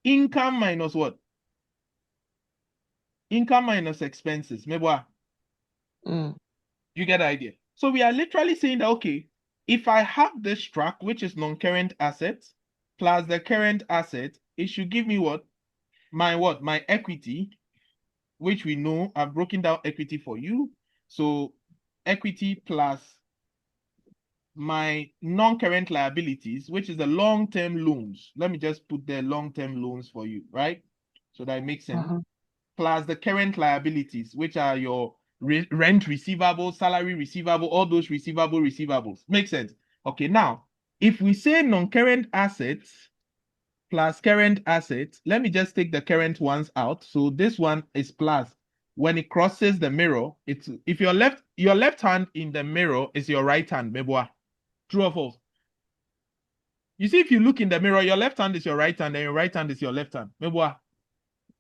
A: Income minus what? Income minus expenses. Mebwa. You get the idea? So we are literally saying that, okay, if I have this truck, which is non-current assets, plus the current asset, it should give me what? My equity, which we know I've broken down equity for you. So equity plus my non-current liabilities, which is the long-term loans. Let me just put the long-term loans for you, right? So that it makes sense. Plus the current liabilities, which are your rent receivable, salary receivable, all those receivables. Makes sense. Okay, now, if we say non-current assets plus current assets, let me just take the current ones out. So this one is plus. When it crosses the mirror, it's if your left hand in the mirror is your right hand, meboa. True or false? You see, if you look in the mirror, your left hand is your right hand and your right hand is your left hand. Meboa.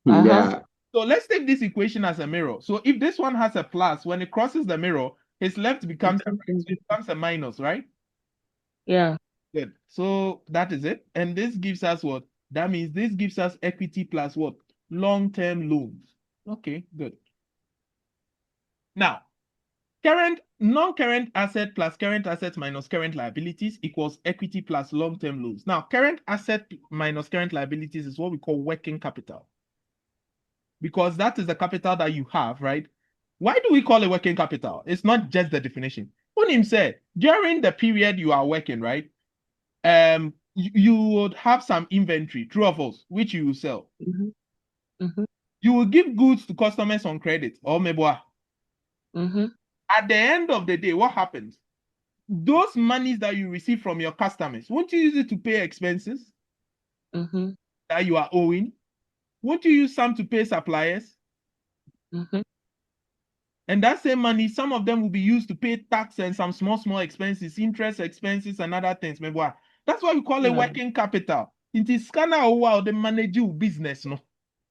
B: Yeah.
A: So let's take this equation as a mirror. So if this one has a plus, when it crosses the mirror, his left becomes a right, so it becomes a minus, right?
C: Yeah.
A: Good. So that is it. And this gives us what? That means this gives us equity plus what? Long-term loans. Okay, good. Now, non-current asset plus current assets minus current liabilities equals equity plus long-term loans. Now, current asset minus current liabilities is what we call working capital. Because that is the capital that you have, right? Why do we call it working capital? It's not just the definition. Unim said, during the period you are working, right? You would have some inventory, true or false, which you will sell. You will give goods to customers on credit, or meboa. At the end of the day, what happens? Those monies that you receive from your customers, won't you use it to pay expenses that you are owing? Won't you use some to pay suppliers? And that same money, some of them will be used to pay tax and some small expenses, interest expenses and other things. Maybe that's why we call it working capital. It is kind of wow, the manage your business, no?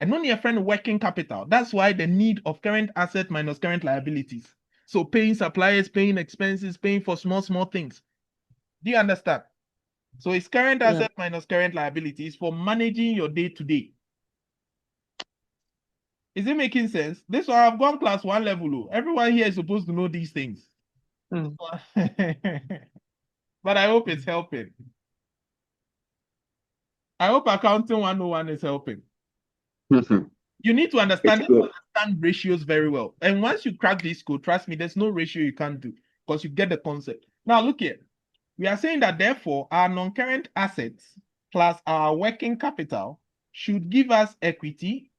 A: And only a friend working capital. That's why the need of current asset minus current liabilities. So paying suppliers, paying expenses, paying for small things. Do you understand? So it's current asset minus current liabilities for managing your day-to-day. Is it making sense? This one, I've gone class 1 level. Everyone here is supposed to know these things.
C: Mm.
A: But I hope it's helping. I hope accounting 101 is helping. You need to understand ratios very well. And once you crack this code, trust me, there's no ratio you can't do because you get the concept. Now, look here. We are saying that, therefore, our non-current assets plus our working capital should give us equity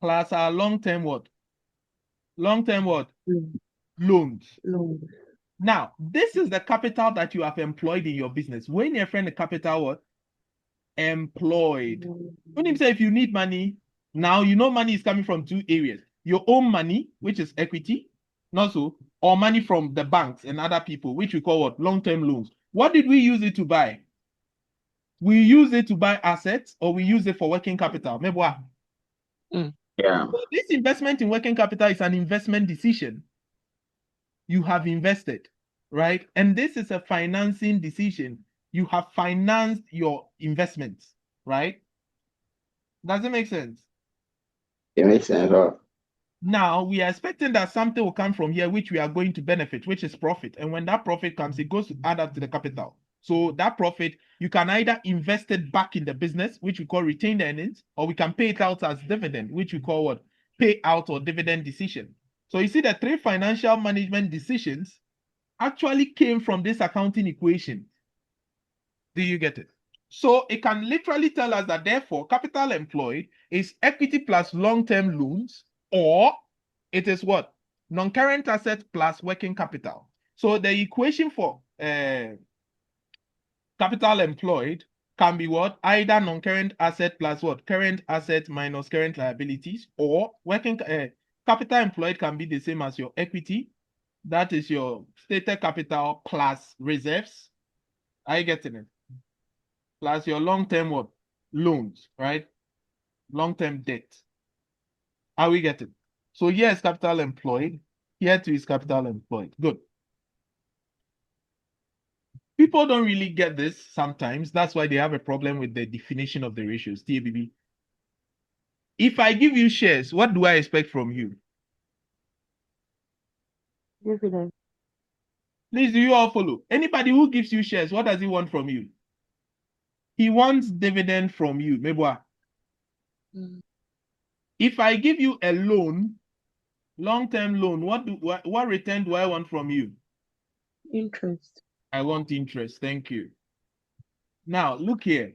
A: plus our long-term what? Long-term what? Loans.
C: Loans.
A: Now, this is the capital that you have employed in your business. When your friend the capital what? Employed. When you say if you need money, now you know money is coming from 2 areas. Your own money, which is equity, not so, or money from the banks and other people, which we call what? Long-term loans. What did we use it to buy? We use it to buy assets or we use it for working capital.
B: Yeah.
A: So this investment in working capital is an investment decision. You have invested, right? And this is a financing decision. You have financed your investments, right? Does it make sense?
B: It makes sense.
A: Now we are expecting that something will come from here, which we are going to benefit, which is profit. And when that profit comes, it goes to add up to the capital. So that profit, you can either invest it back in the business, which we call retained earnings, or we can pay it out as dividend, which we call what? Payout or dividend decision. So you see the 3 financial management decisions actually came from this accounting equation. Do you get it? So it can literally tell us that, therefore, capital employed is equity plus long-term loans, or it is what? Non-current asset plus working capital. So the equation for capital employed can be what? Either non-current asset plus what? Current asset minus current liabilities, or working capital employed can be the same as your equity. That is your stated capital plus reserves. Are you getting it? Plus your long-term what? Loans, right? Long-term debt. Are we getting? So here is capital employed. Here too is capital employed. Good. People don't really get this sometimes. That's why they have a problem with the definition of the ratios, TABB. If I give you shares, what do I expect from you?
C: Dividend.
A: Please, do you all follow? Anybody who gives you shares, what does he want from you? He wants dividend from you. Mebwa. If I give you a loan, long-term loan, what return do I want from you?
C: Interest.
A: I want interest. Thank you. Now, look here.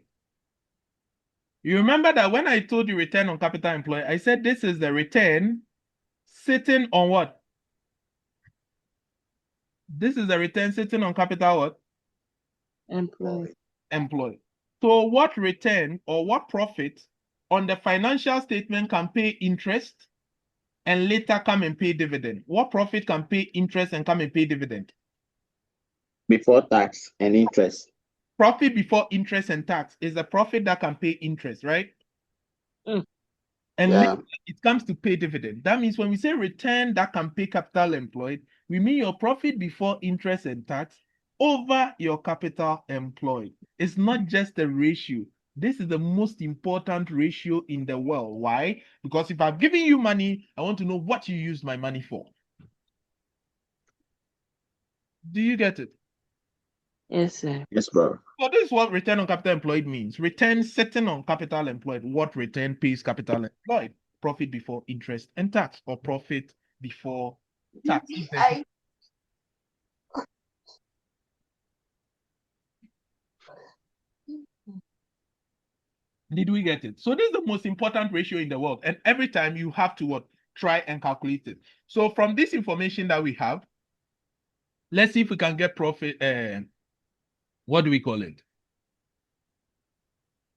A: You remember that when I told you return on capital employed, I said this is the return sitting on what? This is the return sitting on capital what?
C: Employed.
A: Employed. So what return or what profit on the financial statement can pay interest and later come and pay dividend? What profit can pay interest and come and pay dividend?
B: Before tax and interest.
A: Profit before interest and tax is a profit that can pay interest, right? And later it comes to pay dividend. That means when we say return that can pay capital employed, we mean your profit before interest and tax over your capital employed. It's not just a ratio. This is the most important ratio in the world. Why? Because if I've given you money, I want to know what you use my money for. Do you get it?
C: Yes, sir.
B: Yes, bro.
A: So this is what return on capital employed means. Return sitting on capital employed. What return pays capital employed? Profit before interest and tax, or profit before tax. Did we get it? So this is the most important ratio in the world. And every time you have to what? Try and calculate it. So from this information that we have, let's see if we can get profit. What do we call it?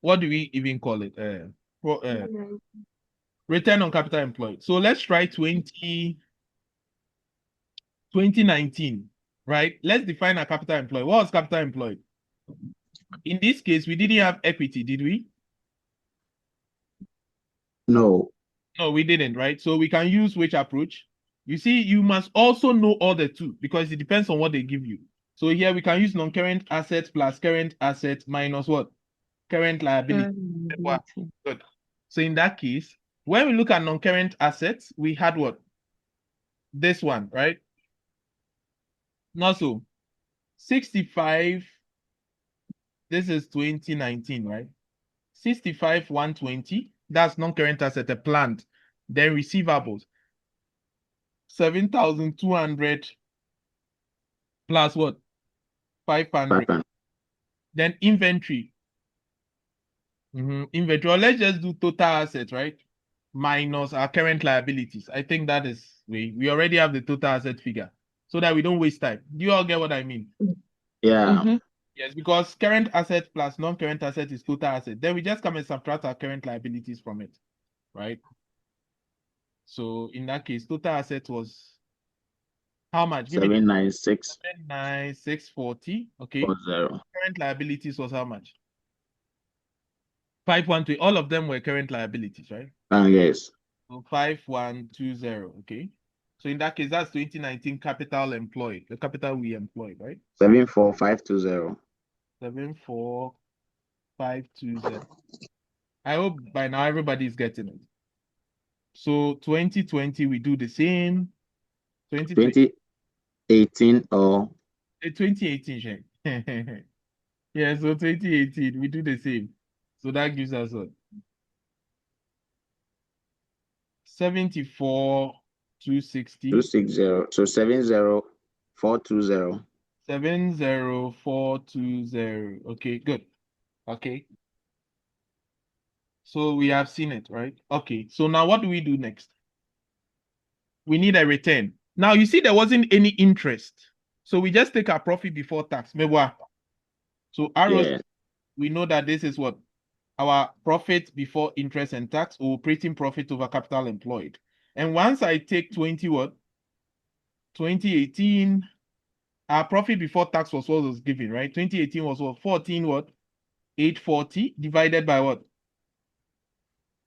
A: What do we even call it? Return on capital employed. So let's try 2019, right? Let's define a capital employed. What was capital employed? In this case, we didn't have equity, did we?
B: No.
A: No, we didn't, right? So we can use which approach? You see, you must also know all the two because it depends on what they give you. So here we can use non-current assets plus current assets minus what? Current liability. Wow. Good. So in that case, when we look at non-current assets, we had what? This one, right? Not so. 65. This is 2019, right? 65, 120. That's non-current asset, a plant. Then receivables. 7,200 plus what? 500.
B: 500.
A: Then inventory. Inventory. Or let's just do total assets, right? Minus our current liabilities. I think that is we already have the total asset figure so that we don't waste time. Do you all get what I mean?
B: Yeah.
A: Yes, because current asset plus non-current asset is total asset. Then we just come and subtract our current liabilities from it, right? So in that case, total asset was how much? Give me
B: 796
A: 79640. Okay.
B: 40.
A: Current liabilities was how much? 5120. All of them were current liabilities, right?
B: Yes.
A: So 5120. Okay. So in that case, that's 2019 capital employed, the capital we employed, right?
B: 74520.
A: 74520. I hope by now everybody's getting it. So 2020, we do the same.
B: 2018 or
A: 2018, Shane. Yeah, so 2018, we do the same. So that gives us what? 74,260.
B: 260. So 70420.
A: 70420. Okay, good. Okay. So we have seen it, right? Okay. So now what do we do next? We need a return. Now you see there wasn't any interest. So we just take our profit before tax. So arrows,
B: Yeah.
A: we know that this is what? Our profit before interest and tax, or operating profit over capital employed. And once I take 2018, our profit before tax was what was given, right? 2018 was what? 14 what? 840 divided by what?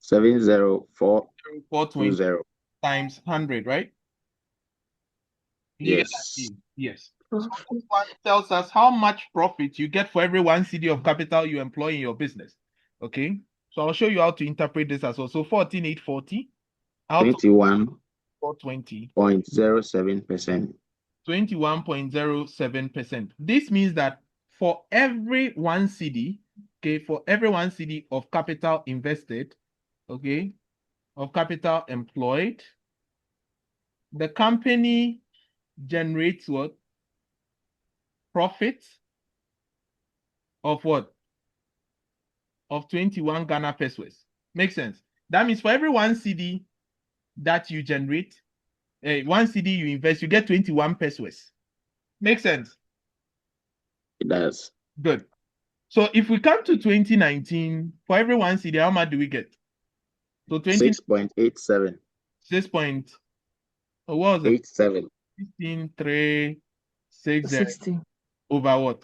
B: 70420.
A: Times 100, right?
B: Yes.
A: Yes. So this one tells us how much profit you get for every 1 CD of capital you employ in your business. Okay. So I'll show you how to interpret this as well. So 14,840 out of 420.
B: 21.07%.
A: 21.07%. This means that for every 1 CD, okay, for every 1 CD of capital invested, okay, of capital employed, the company generates what? Profit of what? Of 21 Ghana pesos. Makes sense. That means for every 1 CD that you generate, 1 CD you invest, you get 21 pesos. Makes sense.
B: It does.
A: Good. So if we come to 2019, for every 1 CD, how much do we get? So
B: 6.87.
A: 6 point. What was it?
B: 87.
A: 15,360 over what?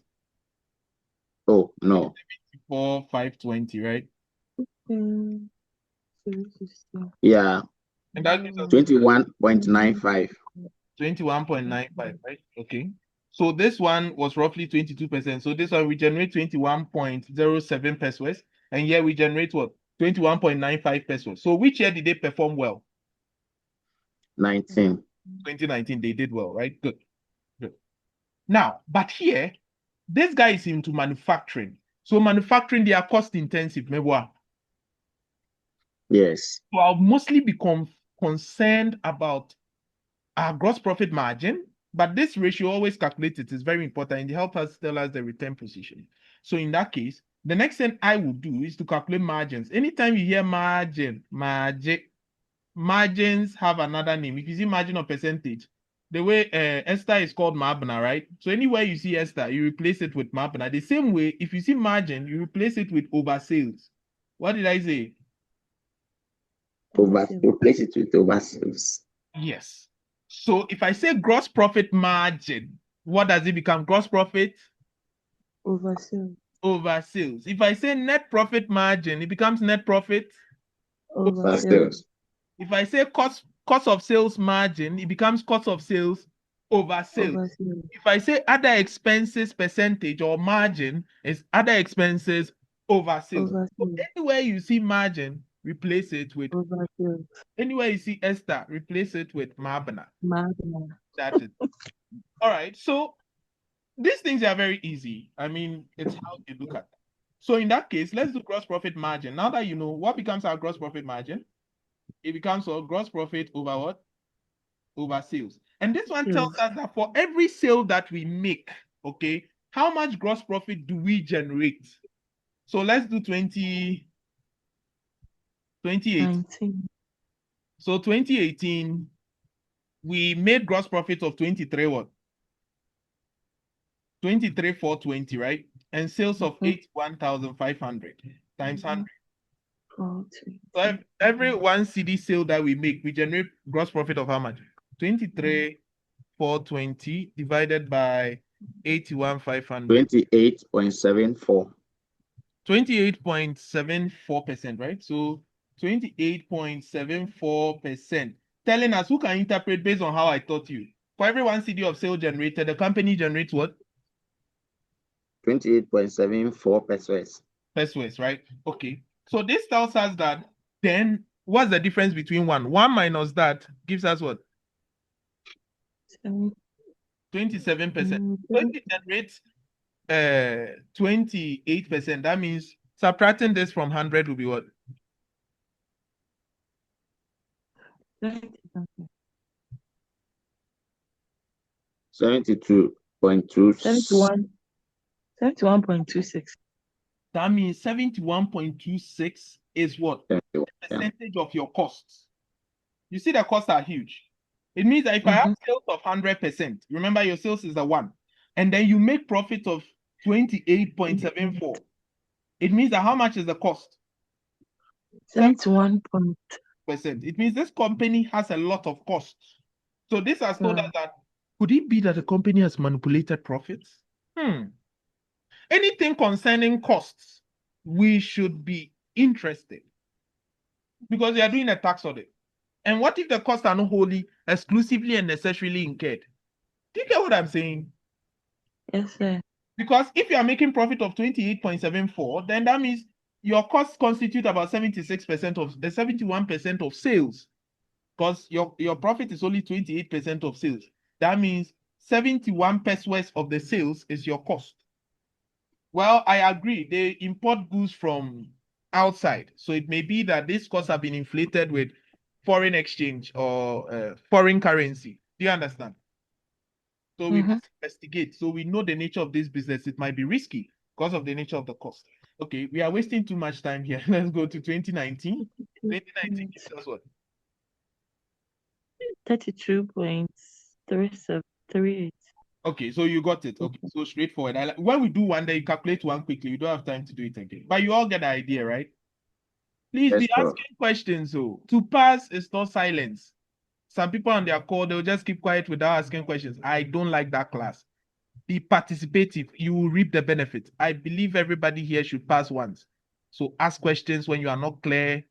B: Oh no.
A: 4,520, right?
B: Yeah.
A: And that gives us
B: 21.95.
A: 21.95, right? Okay. So this one was roughly 22%. So this one we generate 21.07 pesos. And here we generate what? 21.95 pesos. So which year did they perform well?
B: 19.
A: 2019, they did well, right? Good. Good. Now, but here, this guy is into manufacturing. So manufacturing, they are cost intensive.
B: Yes.
A: So I'll mostly be concerned about our gross profit margin, but this ratio always calculated is very important. It helps us tell us the return position. So in that case, the next thing I will do is to calculate margins. Anytime you hear margins have another name. If you see margin or percentage, the way Esther is called Mabna, right? So anywhere you see Esther, you replace it with Mabna. The same way, if you see margin, you replace it with oversales. What did I say?
B: Replace it with oversales.
A: Yes. So if I say gross profit margin, what does it become? Gross profit?
C: Oversales.
A: Oversales. If I say net profit margin, it becomes net profit?
C: Oversales.
A: If I say cost cost of sales margin, it becomes cost of sales over sales.
C: Over sales.
A: If I say other expenses percentage or margin, is other expenses over sales.
C: Over
A: So
C: sales.
A: anywhere you see margin, replace it with,
C: Over sales.
A: anywhere you see Esther, replace it with Mabana.
C: Margin.
A: That is. All right. So these things are very easy. I mean, it's how you look at them. So in that case, let's do gross profit margin. Now that you know what becomes our gross profit margin, it becomes our gross profit over what? Over sales. And this one tells us that for every sale that we make, okay, how much gross profit do we generate? So let's do 28.
C: 19.
A: So 2018, we made gross profit of 23 what? 23,420, right? And sales of 81,500 times 100. So every one CD sale that we make, we generate gross profit of how much? 23,420 divided by 81,500.
B: 28.74.
A: 28.74%, right? So 28.74%. Telling us who can interpret based on how I taught you. For every one CD of sale generated, the company generates what?
B: 28.74 pesos.
A: Pesos, right? Okay. So this tells us that then what's the difference between one? One minus that gives us what? 27%. So if it generates 28%, that means subtracting this from 100 will be what?
B: 72.2.
C: 71.26.
A: That means 71.26 is what? The percentage of your costs. You see, the costs are huge. It means that if I have sales of 100%, remember your sales is the 1, and then you make profit of 28.74, it means that how much is the cost?
C: 71.
A: It means this company has a lot of costs. So this has told us that, could it be that the company has manipulated profits? Anything concerning costs, we should be interested because we are doing a tax audit. And what if the costs are not wholly, exclusively, and necessarily incurred? Do you get what I'm saying?
C: Yes, sir.
A: Because if you are making profit of 28.74, then that means your costs constitute about 76% of the 71% of sales. Because your profit is only 28% of sales. That means 71 pesos of the sales is your cost. Well, I agree. They import goods from outside. So it may be that these costs have been inflated with foreign exchange or foreign currency. Do you understand? So we must investigate. So we know the nature of this business. It might be risky because of the nature of the cost. Okay, we are wasting too much time here. Let's go to 2019. 2019 gives us what?
C: 32.3738.
A: Okay, so you got it. Okay, so straightforward. When we do one, then you calculate one quickly. We don't have time to do it again. But you all get the idea, right? Please
B: Yes,
A: be
B: Prof.
A: asking questions. So to pass is not silence. Some people on their call, they'll just keep quiet without asking questions. I don't like that class. Be participative. You will reap the benefit. I believe everybody here should pass once. So ask questions when you are not clear.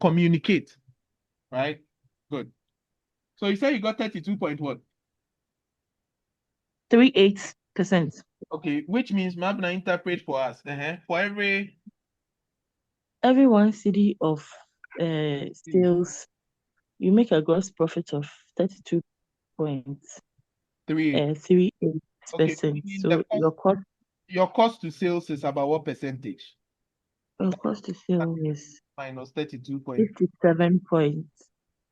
A: Communicate. Right? Good. So you say you got 32 point what?
C: 38%.
A: Okay, which means Mabna interpret for us. For every
C: one CD of sales, you make a gross profit of 32.38%.
A: okay,
C: So
A: your cost to sales is about what percentage?
C: your cost to sales is
A: Minus 32.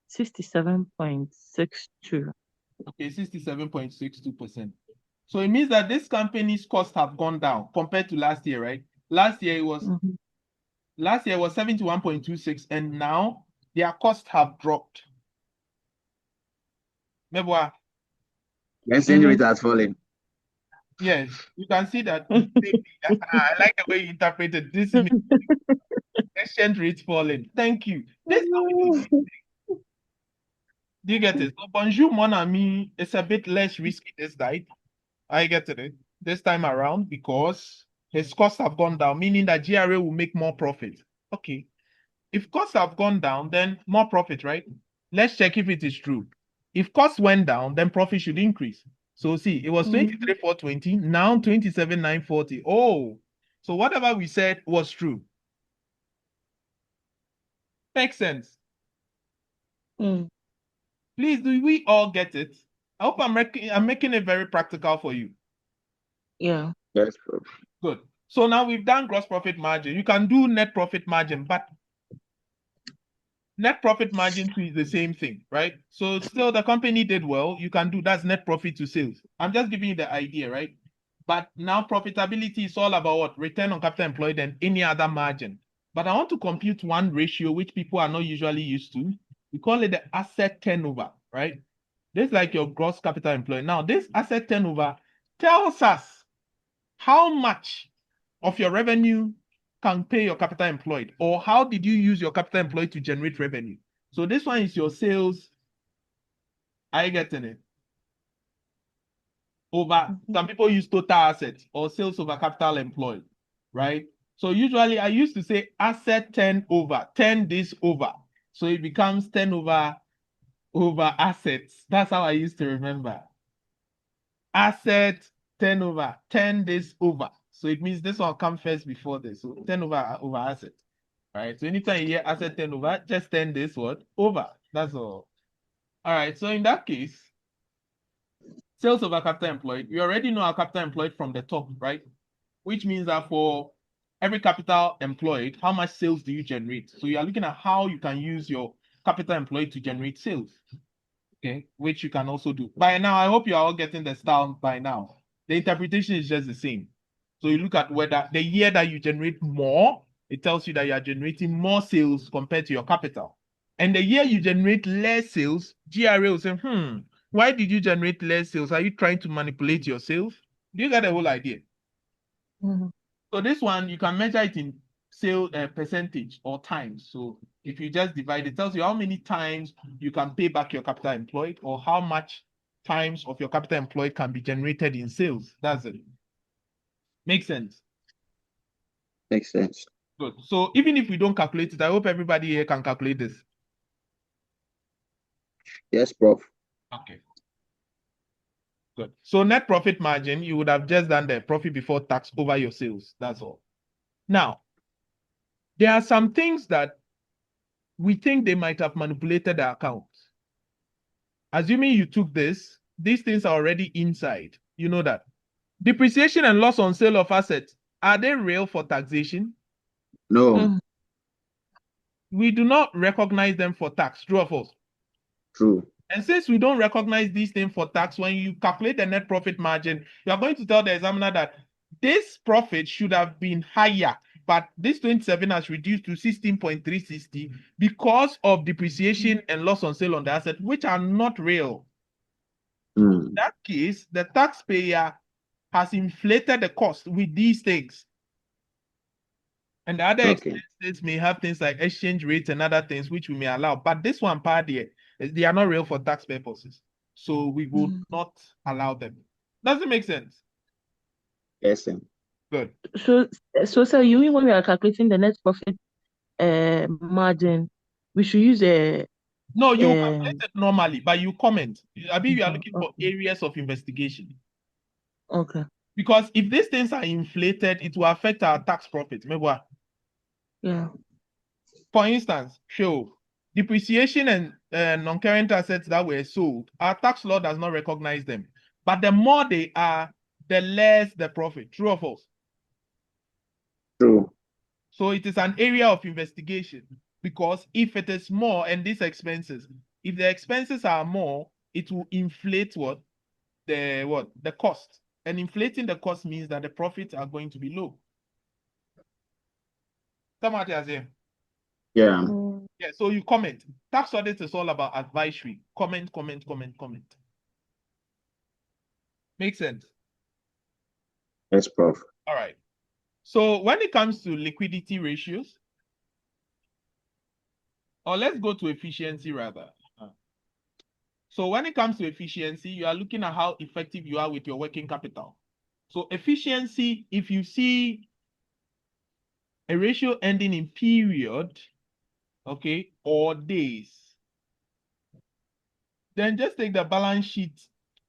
C: 67.62.
A: Okay, 67.62%. So it means that this company's costs have gone down compared to last year, right? Last year it was 71.26, and now their costs have dropped. Mebwa.
B: The exchange rate has fallen.
A: Yes, you can see that. I like the way you interpreted this. Exchange rate falling. Thank you. This is how we do it. Do you get it? So bonjour, mon ami. It's a bit less risky this time. I get it this time around because his costs have gone down, meaning that GRA will make more profit. Okay. If costs have gone down, then more profit, right? Let's check if it is true. If costs went down, then profit should increase. So see, it was 23,420, now 27,940. Oh, so whatever we said was true. Makes sense. Please, do we all get it? I hope I'm making it very practical for you.
C: Yeah.
B: Yes, Prof.
A: Good. So now we've done gross profit margin. You can do net profit margin, but net profit margin too is the same thing, right? So still the company did well. You can do that's net profit to sales. I'm just giving you the idea, right? But now profitability is all about what? Return on capital employed and any other margin. But I want to compute one ratio which people are not usually used to. We call it the asset turnover, right? This is like your gross capital employed. Now, this asset turnover tells us how much of your revenue can pay your capital employed, or how did you use your capital employed to generate revenue. So this one is your sales. Are you getting it? Over, some people use total assets or sales over capital employed, right? So usually I used to say asset turnover, turn this over. So it becomes turnover over assets. That's how I used to remember. Asset turnover, turn this over. So it means this one comes first before this. So turnover over asset. Right. So anytime you hear asset turnover, just turn this word over. That's all. All right. So in that case, sales over capital employed, you already know our capital employed from the top, right? Which means that for every capital employed, how much sales do you generate? So you are looking at how you can use your capital employed to generate sales. Okay, which you can also do. By now, I hope you are all getting the style by now. The interpretation is just the same. So you look at whether the year that you generate more, it tells you that you are generating more sales compared to your capital. And the year you generate less sales, GRA will say, why did you generate less sales? Are you trying to manipulate your sales? Do you get the whole idea? So this one, you can measure it in sale percentage or times. So if you just divide, it tells you how many times you can pay back your capital employed, or how much times of your capital employed can be generated in sales. That's it. Makes sense.
B: Makes sense.
A: Good. So even if we don't calculate it, I hope everybody here can calculate this.
B: Yes, Prof.
A: Okay. Good. So net profit margin, you would have just done the profit before tax over your sales. That's all. Now, there are some things that we think they might have manipulated the account. Assuming you took this, these things are already inside. You know that. Depreciation and loss on sale of assets, are they real for taxation?
B: No,
A: We do not recognize them for tax. True or false?
B: true.
A: And since we don't recognize these things for tax, when you calculate the net profit margin, you are going to tell the examiner that this profit should have been higher, but this 27 has reduced to 16.360 because of depreciation and loss on sale on the asset, which are not real. In that case, the taxpayer has inflated the cost with these things. And the other expenses may have things like exchange rates and other things which we may allow. But this one part here, they are not real for tax purposes. So we will not allow them. Does it make sense?
B: Yes, sir.
A: Good.
C: So you mean when we are calculating the net profit margin, we should use a
A: No, you calculate it normally, but you comment. I mean, you are looking for areas of investigation.
C: okay.
A: Because if these things are inflated, it will affect our tax profit. Remember?
C: Yeah.
A: For instance, show depreciation and non-current assets that were sold, our tax law does not recognize them. But the more they are, the less the profit. True or false?
B: True.
A: So it is an area of investigation, because if it is more and these expenses, if the expenses are more, it will inflate the cost. And inflating the cost means that the profits are going to be low. Somebody has here.
B: Yeah.
A: Yeah, so you comment. Tax audit is all about advisory. Comment. Makes sense?
B: Yes, Prof.
A: All right. So when it comes to liquidity ratios, or let's go to efficiency rather. So when it comes to efficiency, you are looking at how effective you are with your working capital. So efficiency, if you see a ratio ending in period, okay, or days, Then just take the balance sheet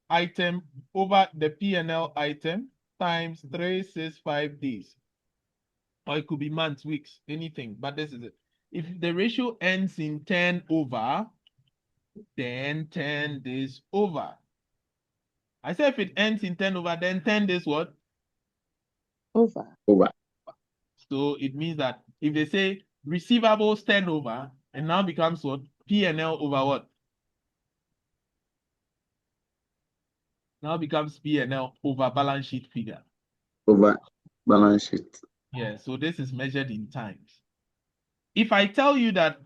A: item over the P&L item times 365 days. Or it could be months, weeks, anything, but this is it. If the ratio ends in 10 over, then 10 days over. I said if it ends in 10 over, then 10 days what?
C: Over.
B: Over.
A: So it means that if they say receivables 10 over, and now becomes what? P&L over what? Now becomes P&L over balance sheet figure.
B: Over balance sheet.
A: Yeah, so this is measured in times. If I tell you that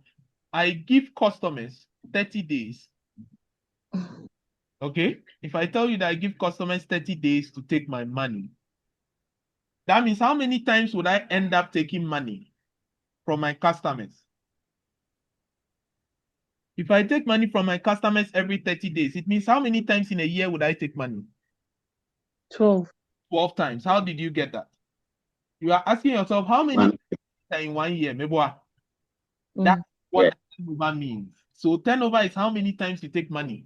A: I give customers 30 days, okay? If I tell you that I give customers 30 days to take my money, that means how many times would I end up taking money from my customers? If I take money from my customers every 30 days, it means how many times in a year would I take money?
C: 12.
A: 12 times. How did you get that? You are asking yourself, how many
B: One.
A: in 1 year? Meboa?
C: Mm.
A: That's what
B: Yeah.
A: 10 over means. So 10 over is how many times you take money.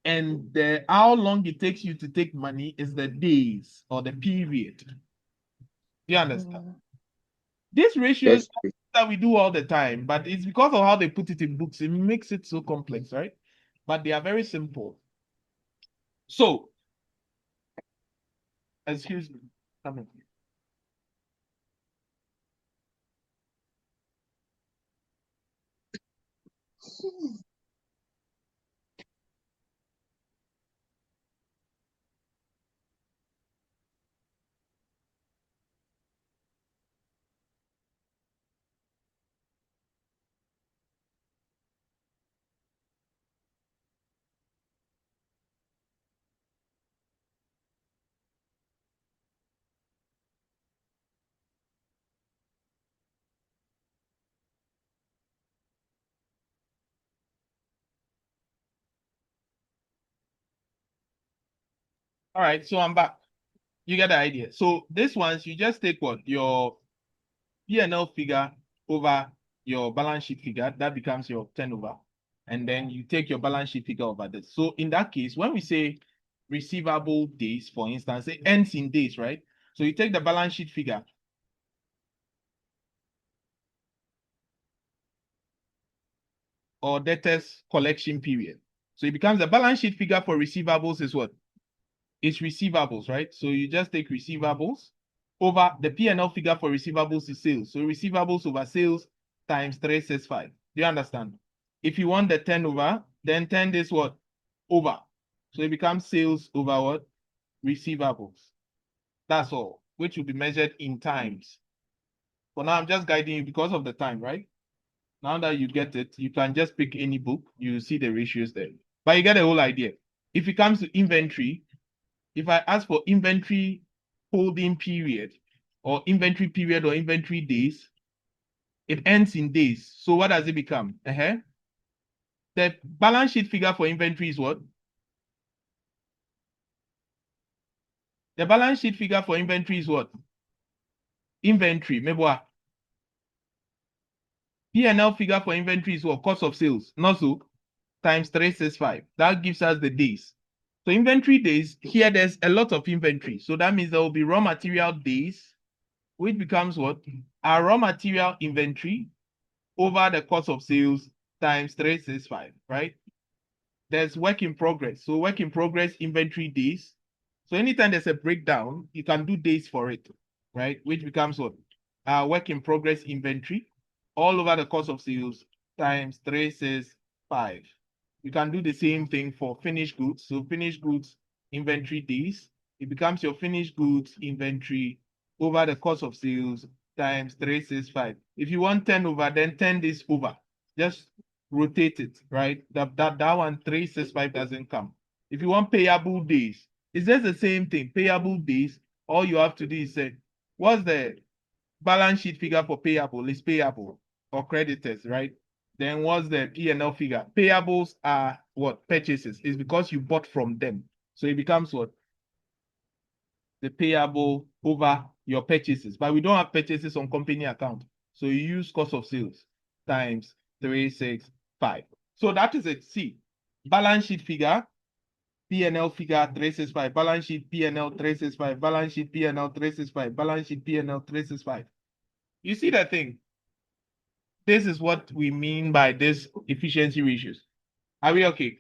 A: And the how long it takes you to take money is the days or the period. You understand? These ratios
B: Yes.
A: that we do all the time, but it's because of how they put it in books, it makes it so complex, right? But they are very simple. So, excuse me. Come in. All right, so I'm back. You get the idea. So this ones, you just take what? Your P&L figure over your balance sheet figure. That becomes your turnover. And then you take your balance sheet figure over this. So in that case, when we say receivable days, for instance, it ends in days, right? So you take the balance sheet figure. Or debtors collection period. So it becomes the balance sheet figure for receivables is what? It's receivables, right? So you just take receivables over the P&L figure for receivables is sales. So receivables over sales times 365. Do you understand? If you want the 10 over, then 10 days what? Over. So it becomes sales over what? Receivables. That's all, which will be measured in times. For now, I'm just guiding you because of the time, right? Now that you get it, you can just pick any book. You see the ratios there. But you get the whole idea. If it comes to inventory, if I ask for inventory holding period or inventory period or inventory days, it ends in days. So what does it become? The balance sheet figure for inventory is what? The balance sheet figure for inventory is what? Inventory. Meboa. P&L figure for inventory is what? Cost of sales. Not so. Times 365. That gives us the days. So inventory days, here there's a lot of inventory. So that means there will be raw material days, which becomes what? Our raw material inventory over the cost of sales times 365, right? There's work in progress. So work in progress inventory days. So anytime there's a breakdown, you can do days for it, right? Which becomes what? Work in progress inventory all over the cost of sales times 365. You can do the same thing for finished goods. So finished goods inventory days, it becomes your finished goods inventory over the cost of sales times 365. If you want 10 over, then 10 days over. Just rotate it, right? That one 365 doesn't come. If you want payable days, it's just the same thing. Payable days, all you have to do is say, what's the balance sheet figure for payable? Is payable or creditors, right? Then what's the P&L figure? Payables are what? Purchases. It's because you bought from them. So it becomes what? The payable over your purchases. But we don't have purchases on company account. So you use cost of sales times 365. So that is it. See, balance sheet figure, P&L figure 365, balance sheet P&L 365, balance sheet P&L 365, balance sheet P&L 365. You see that thing? This is what we mean by this efficiency ratios. Are we okay?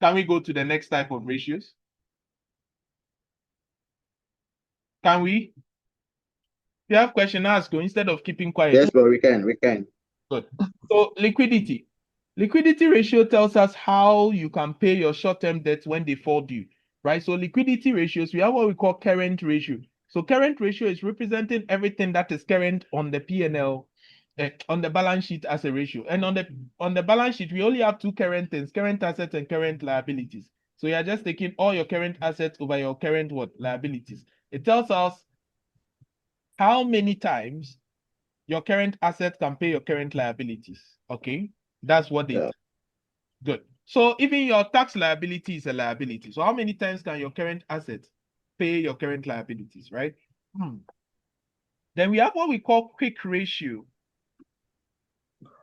A: Can we go to the next type of ratios? Can we? If you have question, ask instead of keeping quiet.
B: Yes, but we can.
A: Good. So liquidity. Liquidity ratio tells us how you can pay your short-term debts when they fall due, right? So liquidity ratios, we have what we call current ratio. So current ratio is representing everything that is current on the P&L, on the balance sheet as a ratio. And on the balance sheet, we only have two current things, current assets and current liabilities. So you are just taking all your current assets over your current liabilities. It tells us how many times your current asset can pay your current liabilities. Okay, that's what they good. So even your tax liability is a liability. So how many times can your current asset pay your current liabilities, right? Then we have what we call quick ratio,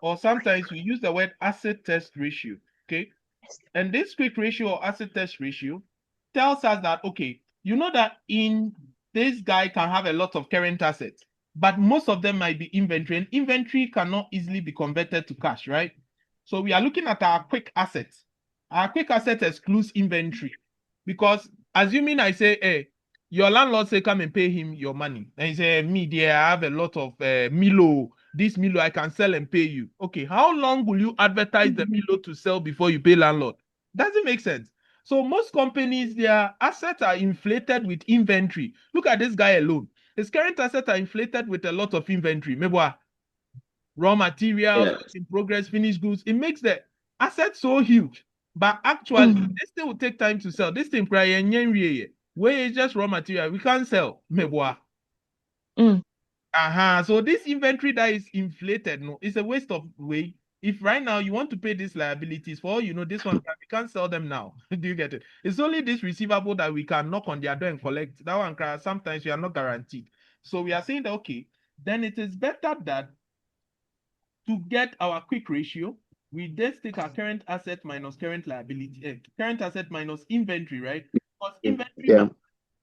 A: or sometimes we use the word asset test ratio. Okay, and this quick ratio or asset test ratio tells us that, okay, you know that in this guy can have a lot of current assets, but most of them might be inventory, and inventory cannot easily be converted to cash, right? So we are looking at our quick assets. Our quick asset excludes inventory, because assuming I say, hey, your landlord say come and pay him your money, and he say, me dear, I have a lot of Milo. This Milo I can sell and pay you. Okay, how long will you advertise the Milo to sell before you pay landlord? Doesn't make sense. So most companies, their assets are inflated with inventory. Look at this guy alone. His current assets are inflated with a lot of inventory. Maybe raw materials, in progress, finished goods. It makes the asset so huge. But actually, this thing will take time to sell. This thing, where is just raw material. We can't sell. So this inventory that is inflated, no, it's a waste of way. If right now you want to pay these liabilities, for all you know, this one we can't sell them now. Do you get it? It's only this receivable that we can knock on their door and collect. That one, sometimes we are not guaranteed. So we are saying that, okay, then it is better that to get our quick ratio, we just take our current asset minus current liability, current asset minus inventory, right? Because inventory can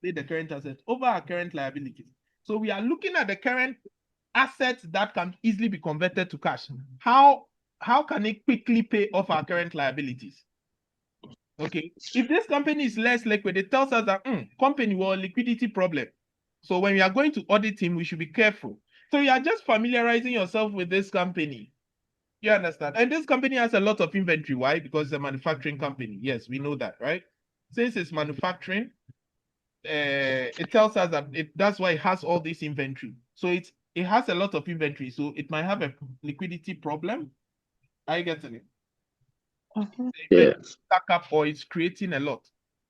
A: pay the current asset over our current liabilities. So we are looking at the current assets that can easily be converted to cash. How can it quickly pay off our current liabilities? Okay, if this company is less liquid, it tells us that company will liquidity problem. So when we are going to audit him, we should be careful. So you are just familiarizing yourself with this company. You understand? And this company has a lot of inventory. Why? Because it's a manufacturing company. Yes, we know that, right? Since it's manufacturing, it tells us that that's why it has all this inventory. So it has a lot of inventory. So it might have a liquidity problem. Are you getting it? Stack up, or it's creating a lot.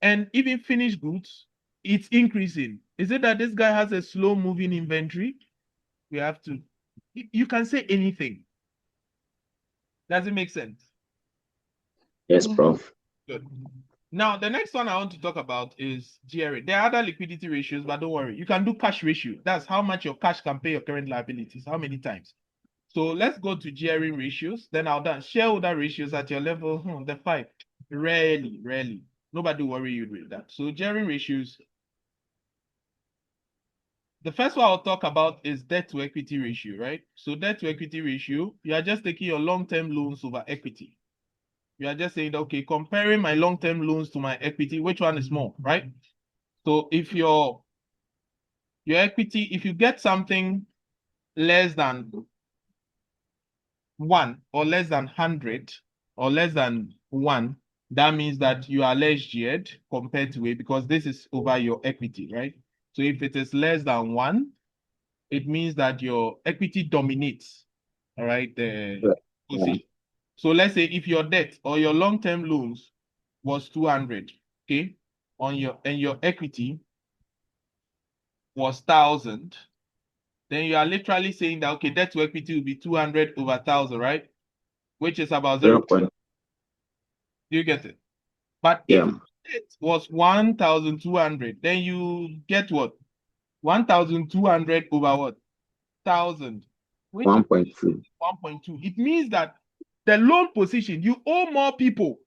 A: And even finished goods, it's increasing. Is it that this guy has a slow moving inventory? We have to, you can say anything. Does it make sense?
B: Yes, Prof.
A: Good. Now, the next one I want to talk about is GRA. There are other liquidity ratios, but don't worry. You can do cash ratio. That's how much your cash can pay your current liabilities, how many times. So let's go to GRA ratios. Then I'll done shareholder ratios at your level, the 5. Rarely. Nobody worry you with that. So GRA ratios. The first one I'll talk about is debt to equity ratio, right? So debt to equity ratio, you are just taking your long-term loans over equity. You are just saying, okay, comparing my long-term loans to my equity, which one is more, right? So if your equity, if you get something less than 1 or less than 100 or less than 1, that means that you are less geared compared to it, because this is over your equity, right? So if it is less than 1, it means that your equity dominates, all right, the position. So let's say if your debt or your long-term loans was 200, okay, and your equity was 1,000, then you are literally saying that, okay, debt to equity will be 200 over 1,000, right? Which is about 0. Do you get it? But if it was 1,200, then you get what? 1,200 over what? 1,000, which
B: 1.2.
A: 1.2. It means that the loan position, you owe more people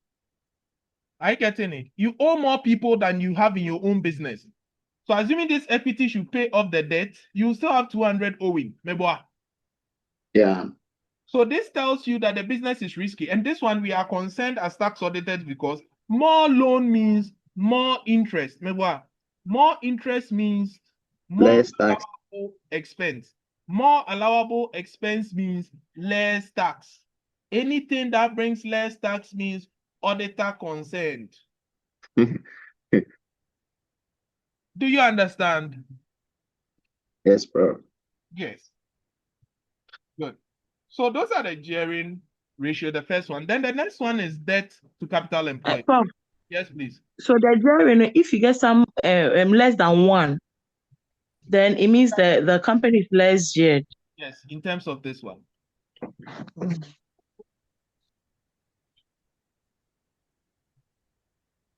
A: Are you getting it? You owe more people than you have in your own business. So assuming this equity should pay off the debt, you still have 200 owing. Meboa.
B: Yeah.
A: So this tells you that the business is risky. And this one, we are concerned as tax auditors because more loan means more interest. Meboa. More interest means more
B: Less tax.
A: allowable expense. More allowable expense means less tax. Anything that brings less tax means auditor concerned. Do you understand?
B: Yes, Prof.
A: Yes. Good. So those are the gearing ratio, the first one. Then the next one is debt to capital employed.
C: Prof,
A: Yes, please.
C: so the gearing, if you get some less than 1, then it means that the company is less geared.
A: Yes, in terms of this one.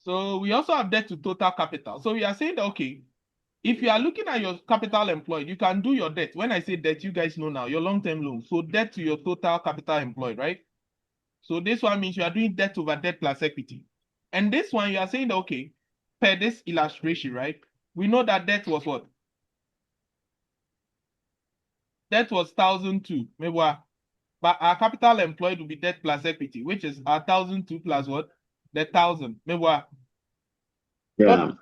A: So we also have debt to total capital. So we are saying that, okay, if you are looking at your capital employed, you can do your debt. When I say debt, you guys know now, your long-term loan. So debt to your total capital employed, right? So this one means you are doing debt over debt plus equity. And this one, you are saying that, okay, per this illustration, right? We know that debt was what? Debt was 1,002. Maybe what? But our capital employed will be debt plus equity, which is our 1,002 plus what? The 1,000. Maybe what?
B: Yeah.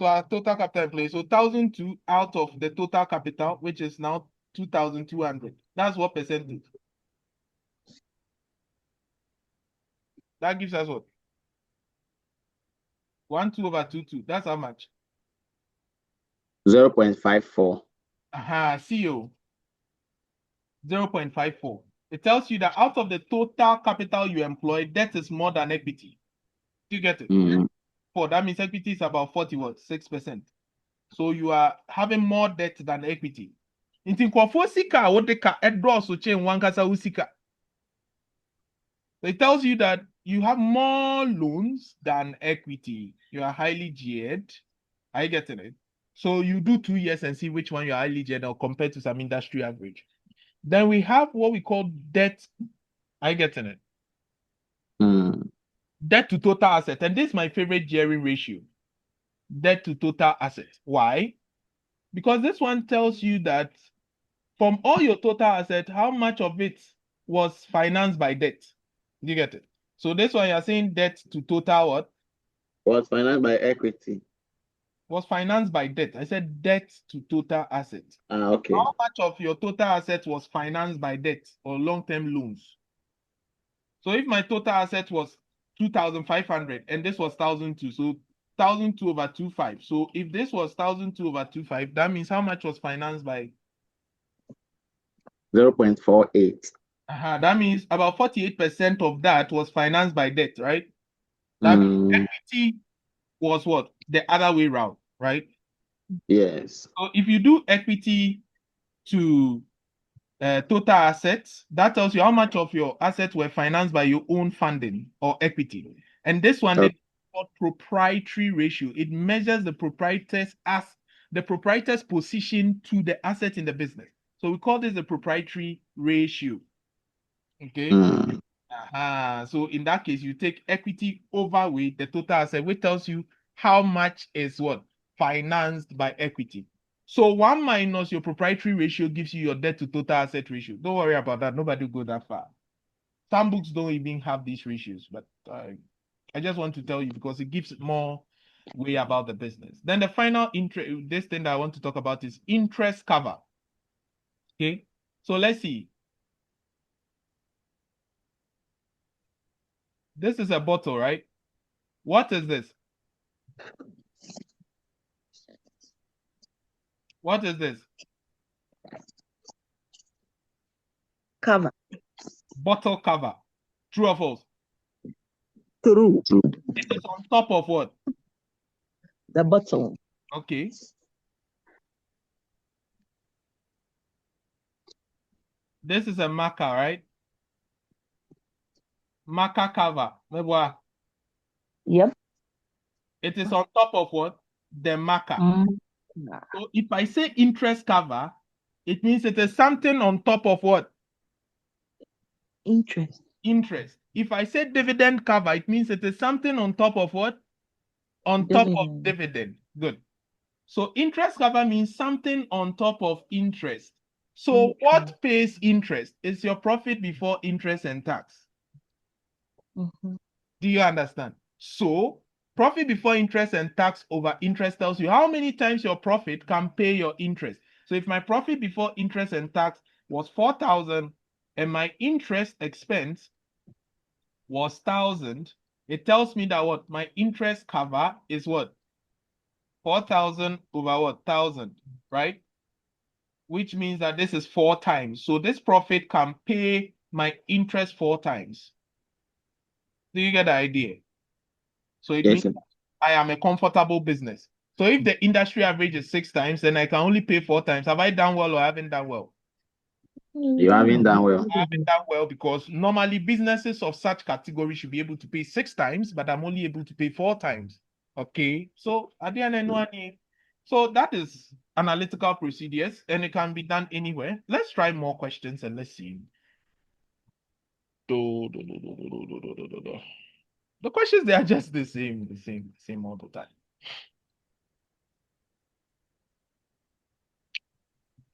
A: So our total capital employed. So 1,002 out of the total capital, which is now 2,200. That's what percentage? That gives us what? 1/2/22. That's how much?
B: 0.54.
A: Aha, CO. 0.54. It tells you that out of the total capital you employ, debt is more than equity. Do you get it?
B: Mm.
A: That means equity is about 6%. So you are having more debt than equity. Nti nkwafo sika what the ka so chain wankasa usika. So it tells you that you have more loans than equity. You are highly geared. Are you getting it? So you do 2 years and see which one you are highly geared or compared to some industry average. Then we have what we call debt. Are you getting it?
B: Mm.
A: Debt to total asset. And this is my favorite gearing ratio. Debt to total asset. Why? Because this one tells you that from all your total asset, how much of it was financed by debt? Do you get it? So this one you're saying debt to total what?
B: Was financed by equity.
A: Was financed by debt. I said debt to total asset.
B: Okay.
A: How much of your total asset was financed by debt or long-term loans? So if my total asset was 2,500 and this was 1,002, so 1,002 over 25. So if this was 1,002 over 25, that means how much was financed by?
B: 0.48.
A: That means about 48% of that was financed by debt, right? That means equity was what? The other way around, right?
B: Yes.
A: So if you do equity to total assets, that tells you how much of your assets were financed by your own funding or equity. And this one, it's called proprietary ratio. It measures the proprietor's position to the asset in the business. So we call this the proprietary ratio. Okay.
B: Mm.
A: So in that case, you take equity over with the total asset, which tells you how much is what financed by equity. So 1 minus your proprietary ratio gives you your debt to total asset ratio. Don't worry about that. Nobody will go that far. Some books don't even have these ratios, but I just want to tell you because it gives more way about the business. Then the final this thing that I want to talk about is interest cover. Okay. So let's see. This is a bottle, right? What is this? What is this?
C: Cover.
A: Bottle cover. True or false?
C: True.
A: It is on top of what?
C: The bottle.
A: Okay. This is a marker, right? Marker cover. Mebwa.
C: Yep.
A: It is on top of what? The marker.
C: Mm.
A: So if I say interest cover, it means it is something on top of what?
C: Interest.
A: Interest. If I say dividend cover, it means it is something on top of what? On top of dividend. Good. So interest cover means something on top of interest. So what pays interest? It's your profit before interest and tax.
C: Mhm.
A: Do you understand? So profit before interest and tax over interest tells you how many times your profit can pay your interest. So if my profit before interest and tax was 4,000 and my interest expense was 1,000, it tells me that what? My interest cover is what? 4,000 over what? 1,000, right? Which means that this is 4 times. So this profit can pay my interest 4 times. Do you get the idea? So it
B: Yes,
A: means
B: sir.
A: I am a comfortable business. So if the industry average is 6 times, then I can only pay 4 times. Have I done well or haven't done well?
B: You haven't done well.
A: I haven't done well because normally businesses of such category should be able to pay 6 times, but I'm only able to pay 4 times. Okay, so at the end, I know I need. So that is analytical procedures, and it can be done anywhere. Let's try more questions and let's see. The questions, they are just the same all the time.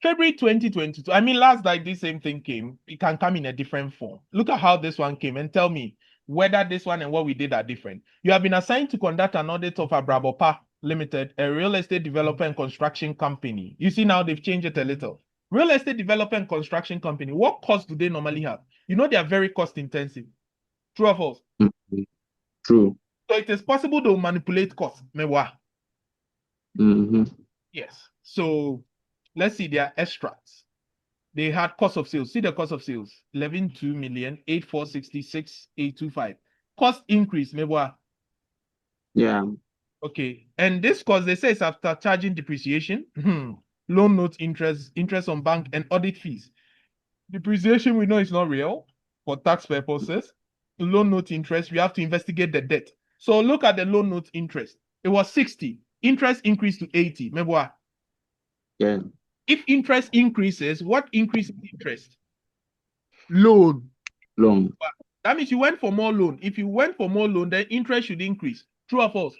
A: February 2022. I mean, last night this same thing came. It can come in a different form. Look at how this one came and tell me whether this one and what we did are different. You have been assigned to conduct an audit of Abrabopa Limited, a real estate developer and construction company. You see now they've changed it a little. Real estate developer and construction company. What cost do they normally have? You know they are very cost intensive. True or false?
B: Mhm. True.
A: So it is possible to manipulate costs.
B: Mm-hmm.
A: Yes. So let's see their extracts. They had cost of sales. See the cost of sales. 11,2,8,466,825. Cost increase, Meboa.
B: Yeah.
A: Okay. And this cost, they say, is after charging depreciation, loan note interest, interest on bank, and audit fees. Depreciation, we know is not real for tax purposes. Loan note interest, we have to investigate the debt. So look at the loan note interest. It was 60. Interest increased to 80. Meboa.
B: Yeah.
A: If interest increases, what increases interest? Loan.
B: Long.
A: That means you went for more loan. If you went for more loan, then interest should increase. True or false?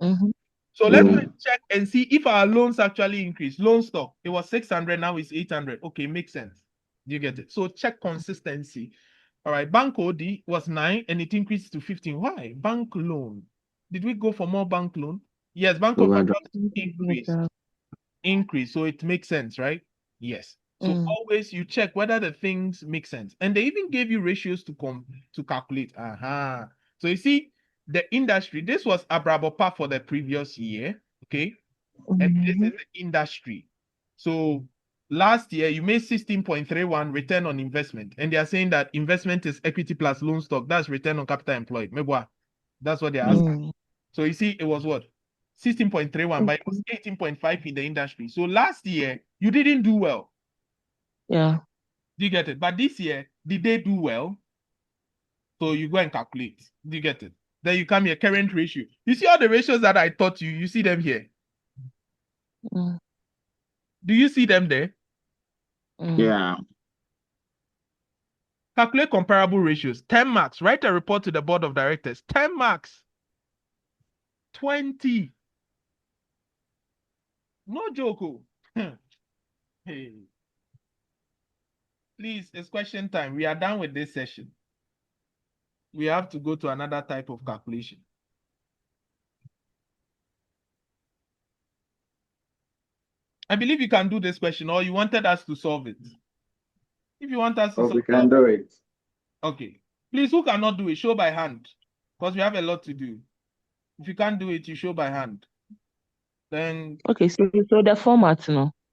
C: Mhm.
A: So let's
B: Yeah.
A: check and see if our loans actually increase. Loan stock, it was 600, now it's 800. Okay, makes sense. You get it? So check consistency. All right, bank OD was 9 and it increased to 15. Why? Bank loan. Did we go for more bank loan? Yes, bank
B: Overdraft.
A: overdraft increase. So it makes sense, right? Yes. So always you check whether the things make sense. And they even gave you ratios to calculate. So you see, the industry, this was Abrabopa for the previous year. Okay. And this is the industry. So last year you made 16.31 return on investment. And they are saying that investment is equity plus loan stock. That's return on capital employed. Mebwa. That's what they're asking. So you see, it was what? 16.31, but it was 18.5 in the industry. So last year, you didn't do well.
C: Yeah.
A: Do you get it? But this year, did they do well? So you go and calculate. Do you get it? Then you come here, current ratio. You see all the ratios that I taught you, you see them here.
C: Mm.
A: Do you see them there?
B: Yeah.
A: Calculate comparable ratios. 10 marks. Write a report to the board of directors. 10 marks. 20. No joke. Hey. Please, it's question time. We are done with this session. We have to go to another type of calculation. I believe you can do this question, or you wanted us to solve it. If you want us to solve
B: We can do it.
A: okay. Please, who cannot do it? Show by hand. Because we have a lot to do. If you can't do it, you show by hand. Then
C: Okay, so the format,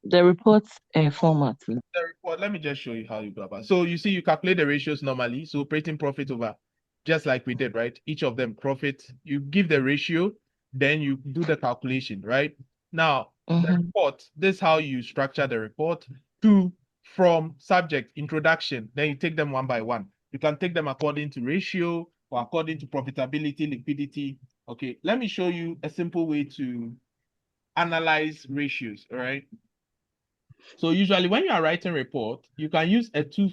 C: the report format.
A: the report, let me just show you how you go about it. So you see, you calculate the ratios normally. So operating profit over, just like we did, right? Each of them profit. You give the ratio, then you do the calculation, right? Now, the report, this is how you structure the report. From subject, introduction, then you take them one by one. You can take them according to ratio or according to profitability, liquidity. Okay, let me show you a simple way to analyze ratios, all right? So usually when you are writing report, you can use a to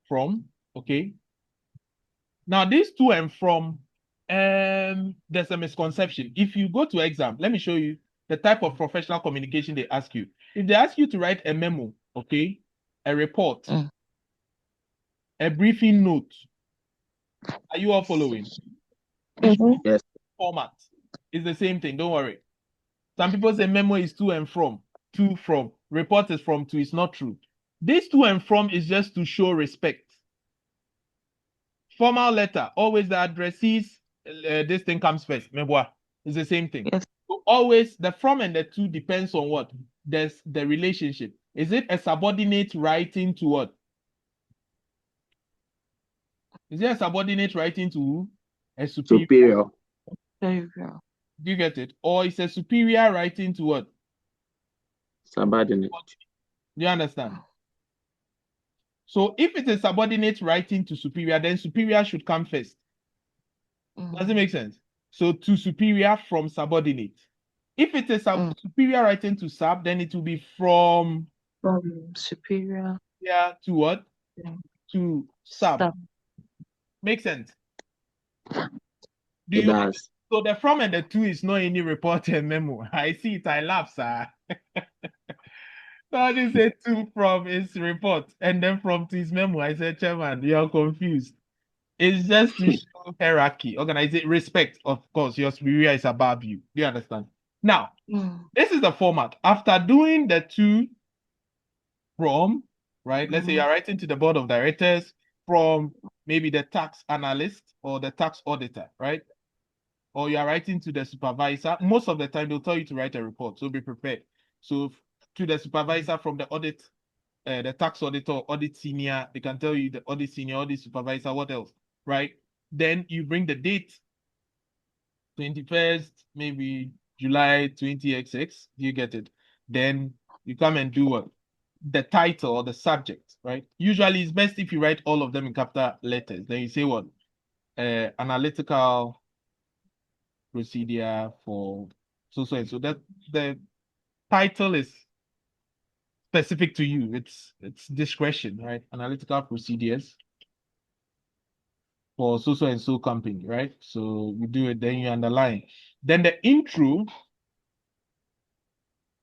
A: from, okay? Now, these to and from, there's a misconception. If you go to exam, let me show you the type of professional communication they ask you. If they ask you to write a memo, okay, a report, a briefing note, are you all following?
B: Yes.
A: Format is the same thing. Don't worry. Some people say memo is to and from, to from. Report is from to. It's not true. This to and from is just to show respect. Formal letter, always the addressees, this thing comes first. It's the same thing.
C: Yes.
A: So always the from and the to depends on what? There's the relationship. Is it a subordinate writing to what? Is it a subordinate writing to who? A superior?
B: Superior.
C: Very well.
A: Do you get it? Or it's a superior writing to what?
B: Subordinate.
A: Do you understand? So if it's a subordinate writing to superior, then superior should come first. Does it make sense? So to superior from subordinate. If it's a superior writing to sub, then it will be from
C: superior
A: to what?
C: Yeah.
A: To sub.
C: Sub.
A: Make sense?
B: It does.
A: So the from and the to is not any report and memo. I see it, I laugh, sir. So they say to from is report, and then from to is memo. I said, Chairman, you're confused. It's just to show hierarchy, organization, respect. Of course, your superior is above you. Do you understand? Now, this is the format. After doing the to from, right? Let's say you're writing to the board of directors from maybe the tax analyst or the tax auditor, right? Or you're writing to the supervisor. Most of the time, they'll tell you to write a report, so be prepared. So to the supervisor from the audit, the tax auditor, audit senior, they can tell you the audit senior, audit supervisor, what else, right? Then you bring the date, 21st, maybe July 20XX, you get it? Then you come and do what? The title or the subject, right? Usually it's best if you write all of them in capital letters. Then you say what? Analytical procedure for so and so. That the title is specific to you. It's discretion, right? Analytical procedures for so and so company, right? So you do it, then you underline. Then the intro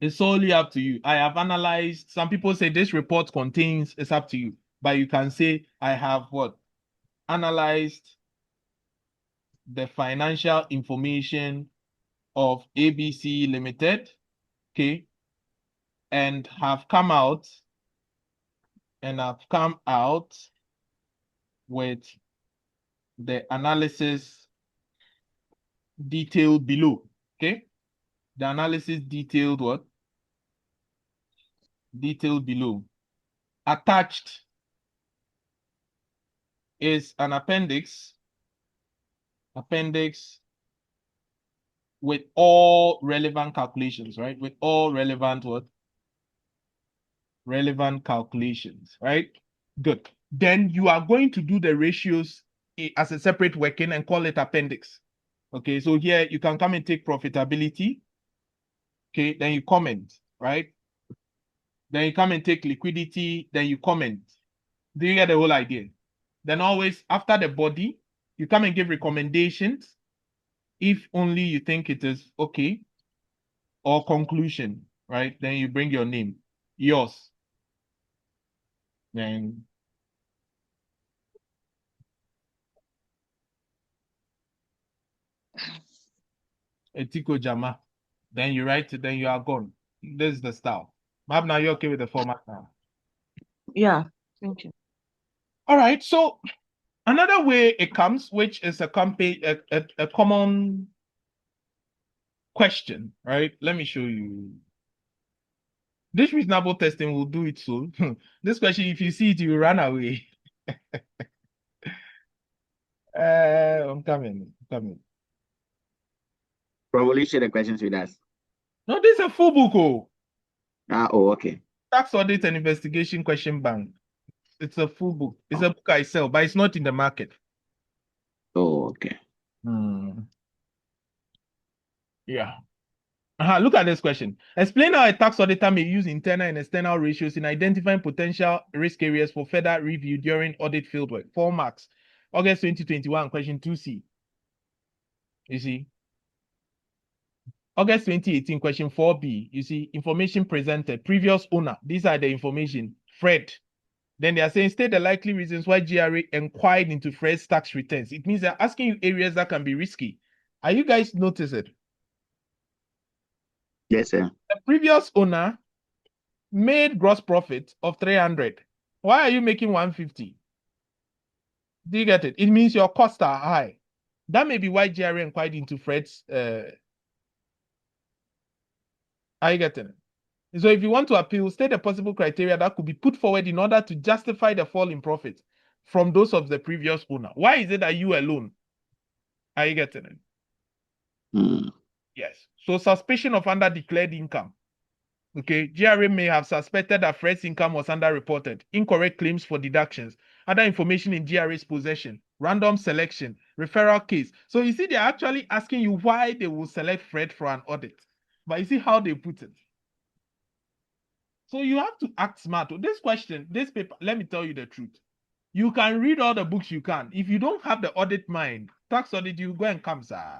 A: is solely up to you. I have analyzed. Some people say this report contains. It's up to you, but you can say I have what? Analyzed the financial information of ABC Limited, okay, and have come out with the analysis detailed below, okay? The analysis detailed what? Detailed below. Attached is an appendix with all relevant calculations, right? With all relevant what? Relevant calculations, right? Good. Then you are going to do the ratios as a separate working and call it appendix. Okay, so here you can come and take profitability. Okay, then you comment, right? Then you come and take liquidity, then you comment. Do you get the whole idea? Then always after the body, you come and give recommendations if only you think it is okay, or conclusion, right? Then you bring your name, yours. Then Etiko Jama. Then you write it, then you are gone. This is the style. Mabna, you okay with the format now?
C: Yeah, thank you.
A: All right, so another way it comes, which is a common question, right? Let me show you. This reasonable testing will do it soon. This question, if you see it, you run away. I'm coming.
B: Probably share the questions with us.
A: No, this is a full book.
B: Okay.
A: Tax audit and investigation question bank. It's a full book. It's a book I sell, but it's not in the market.
B: Oh, okay.
A: Yeah. Look at this question. Explain how a tax auditor may use internal and external ratios in identifying potential risk areas for further review during audit fieldwork. 4 marks. August 2021, question 2C. You see? August 2018, question 4B. You see, information presented, previous owner. These are the information. Fred. Then they are saying, state the likely reasons why GRA inquired into Fred's tax returns. It means they're asking you areas that can be risky. Are you guys notice it?
B: Yes, sir.
A: The previous owner made gross profit of 300. Why are you making 150? Do you get it? It means your costs are high. That may be why GRA inquired into Fred's. Are you getting it? So if you want to appeal, state the possible criteria that could be put forward in order to justify the fall in profit from those of the previous owner. Why is it that you alone? Are you getting it?
B: Mm.
A: Yes. So suspicion of underdeclared income. Okay, GRA may have suspected that Fred's income was underreported, incorrect claims for deductions, other information in GRA's possession, random selection, referral case. So you see, they're actually asking you why they will select Fred for an audit. But you see how they put it. So you have to act smart. This question, this paper, let me tell you the truth. You can read all the books you can. If you don't have the audit mind, tax audit, you go and come, sir.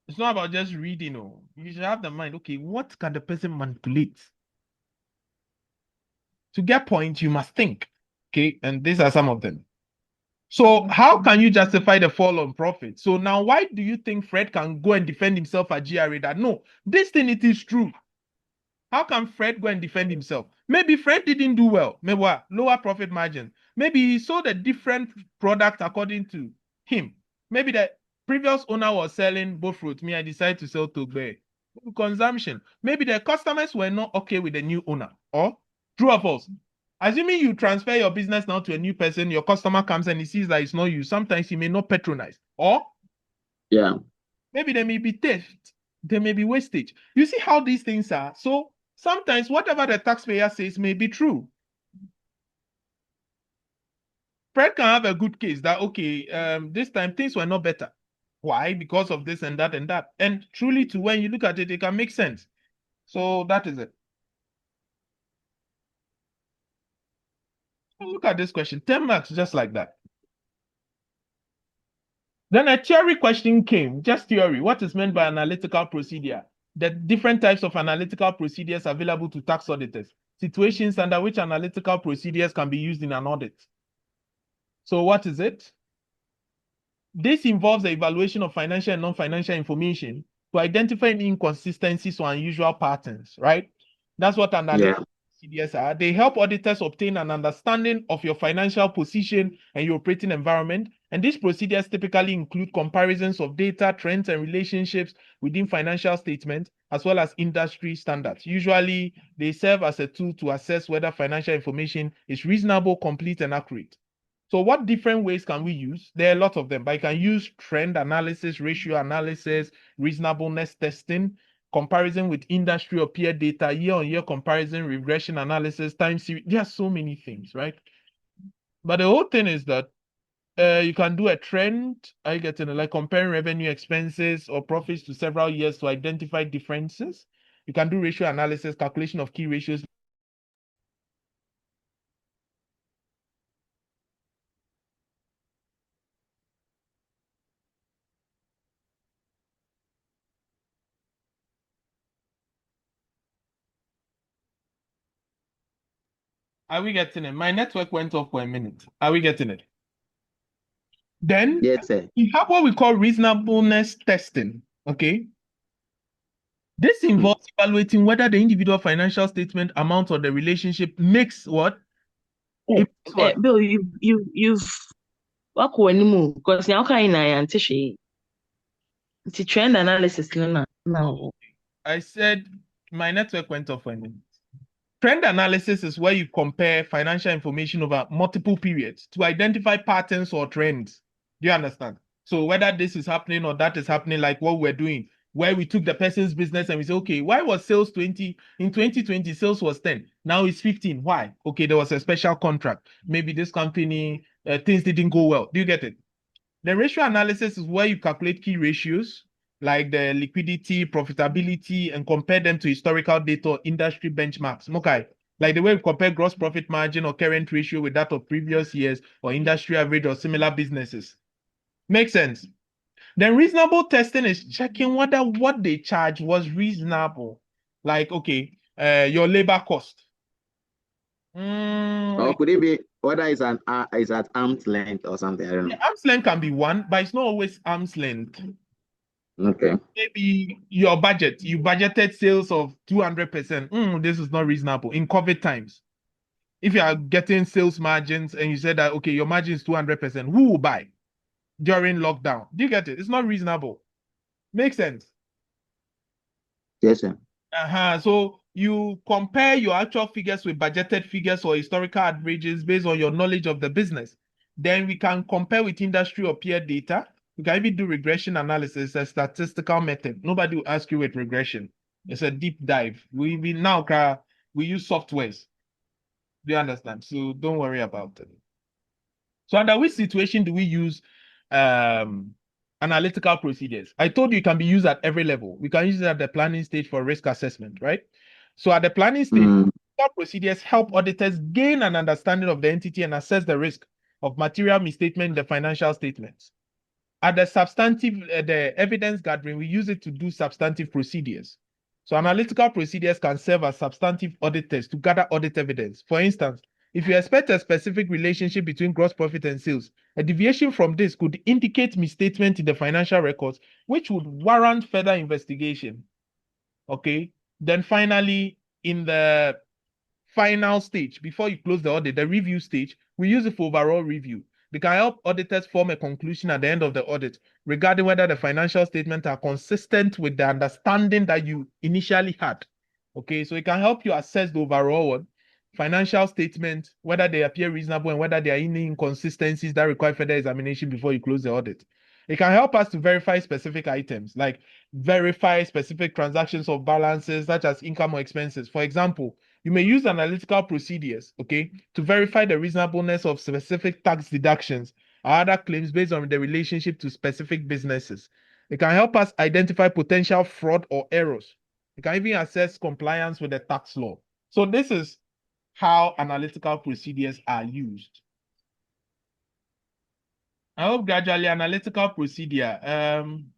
A: It's not about just reading. Oh, you should have the mind. Okay, what can the person manipulate? To get points, you must think. Okay, and these are some of them. So how can you justify the fall on profit? So now, why do you think Fred can go and defend himself at GRA that no, this thing it is true? How can Fred go and defend himself? Maybe Fred didn't do well. Maybe what? Lower profit margin. Maybe he sold a different product according to him. Maybe the previous owner was selling both fruit. Me, I decided to sell Togbe. Consumption. Maybe the customers were not okay with the new owner. Or true or false? Assuming you transfer your business now to a new person, your customer comes and he sees that it's not you. Sometimes he may not patronize. Or
B: Yeah.
A: maybe there may be theft. There may be wastage. You see how these things are. So sometimes whatever the taxpayer says may be true. Fred can have a good case that, okay, this time things were not better. Why? Because of this and that and that. And truly, to when you look at it, it can make sense. So that is it. Look at this question. 10 marks just like that. Then a theory question came, just theory. What is meant by analytical procedure? The different types of analytical procedures available to tax auditors. Situations under which analytical procedures can be used in an audit. So what is it? This involves the evaluation of financial and non-financial information to identify any inconsistencies or unusual patterns, right? That's what analytical procedures are. They help auditors obtain an understanding of your financial position and your operating environment. And these procedures typically include comparisons of data, trends, and relationships within financial statements, as well as industry standards. Usually, they serve as a tool to assess whether financial information is reasonable, complete, and accurate. So what different ways can we use? There are a lot of them, but you can use trend analysis, ratio analysis, reasonableness testing, comparison with industry or peer data, year-on-year comparison, regression analysis, time series. There are so many things, right? But the whole thing is that you can do a trend, I get it, like comparing revenue, expenses, or profits to several years to identify differences. You can do ratio analysis, calculation of key ratios. Are we getting it? My network went off for a minute. Are we getting it? Then
B: Yes, sir.
A: we have what we call reasonableness testing. Okay. This involves evaluating whether the individual financial statement amount or the relationship makes what? It makes what?
C: Bill, you've worked with anymore because now kind of it's a trend analysis now.
A: I said my network went off for a minute. Trend analysis is where you compare financial information over multiple periods to identify patterns or trends. Do you understand? So whether this is happening or that is happening, like what we're doing, where we took the person's business and we say, okay, why was sales 20? In 2020, sales was 10. Now it's 15. Why? Okay, there was a special contract. Maybe this company, things didn't go well. Do you get it? The ratio analysis is where you calculate key ratios like the liquidity, profitability, and compare them to historical data or industry benchmarks. Okay. Like the way we compare gross profit margin or current ratio with that of previous years or industry average or similar businesses. Makes sense. Then reasonable testing is checking whether what they charge was reasonable. Like, okay, your labor cost.
B: Or could it be whether it's at arm's length or something? I don't know.
A: Arm's length can be one, but it's not always arm's length.
B: Okay.
A: Maybe your budget, you budgeted sales of 200%. This is not reasonable in COVID times. If you are getting sales margins and you said that, okay, your margin is 200%, who will buy during lockdown? Do you get it? It's not reasonable. Makes sense.
B: Yes, sir.
A: So you compare your actual figures with budgeted figures or historical averages based on your knowledge of the business. Then we can compare with industry or peer data. We can even do regression analysis, a statistical method. Nobody will ask you with regression. It's a deep dive. We use softwares. Do you understand? So don't worry about it. So under which situation do we use analytical procedures? I told you it can be used at every level. We can use it at the planning stage for risk assessment, right? So at the planning stage, analytical procedures help auditors gain an understanding of the entity and assess the risk of material misstatement in the financial statements. At the substantive, the evidence gathering, we use it to do substantive procedures. So analytical procedures can serve as substantive auditors to gather audit evidence. For instance, if you expect a specific relationship between gross profit and sales, a deviation from this could indicate misstatement in the financial records, which would warrant further investigation. Okay. Then finally, in the final stage, before you close the audit, the review stage, we use it for overall review. They can help auditors form a conclusion at the end of the audit regarding whether the financial statements are consistent with the understanding that you initially had. Okay, so it can help you assess the overall financial statement, whether they appear reasonable and whether there are any inconsistencies that require further examination before you close the audit. It can help us to verify specific items, like verify specific transactions or balances, such as income or expenses. For example, you may use analytical procedures, okay, to verify the reasonableness of specific tax deductions or other claims based on the relationship to specific businesses. It can help us identify potential fraud or errors. It can even assess compliance with the tax law. So this is how analytical procedures are used. I hope gradually analytical procedure,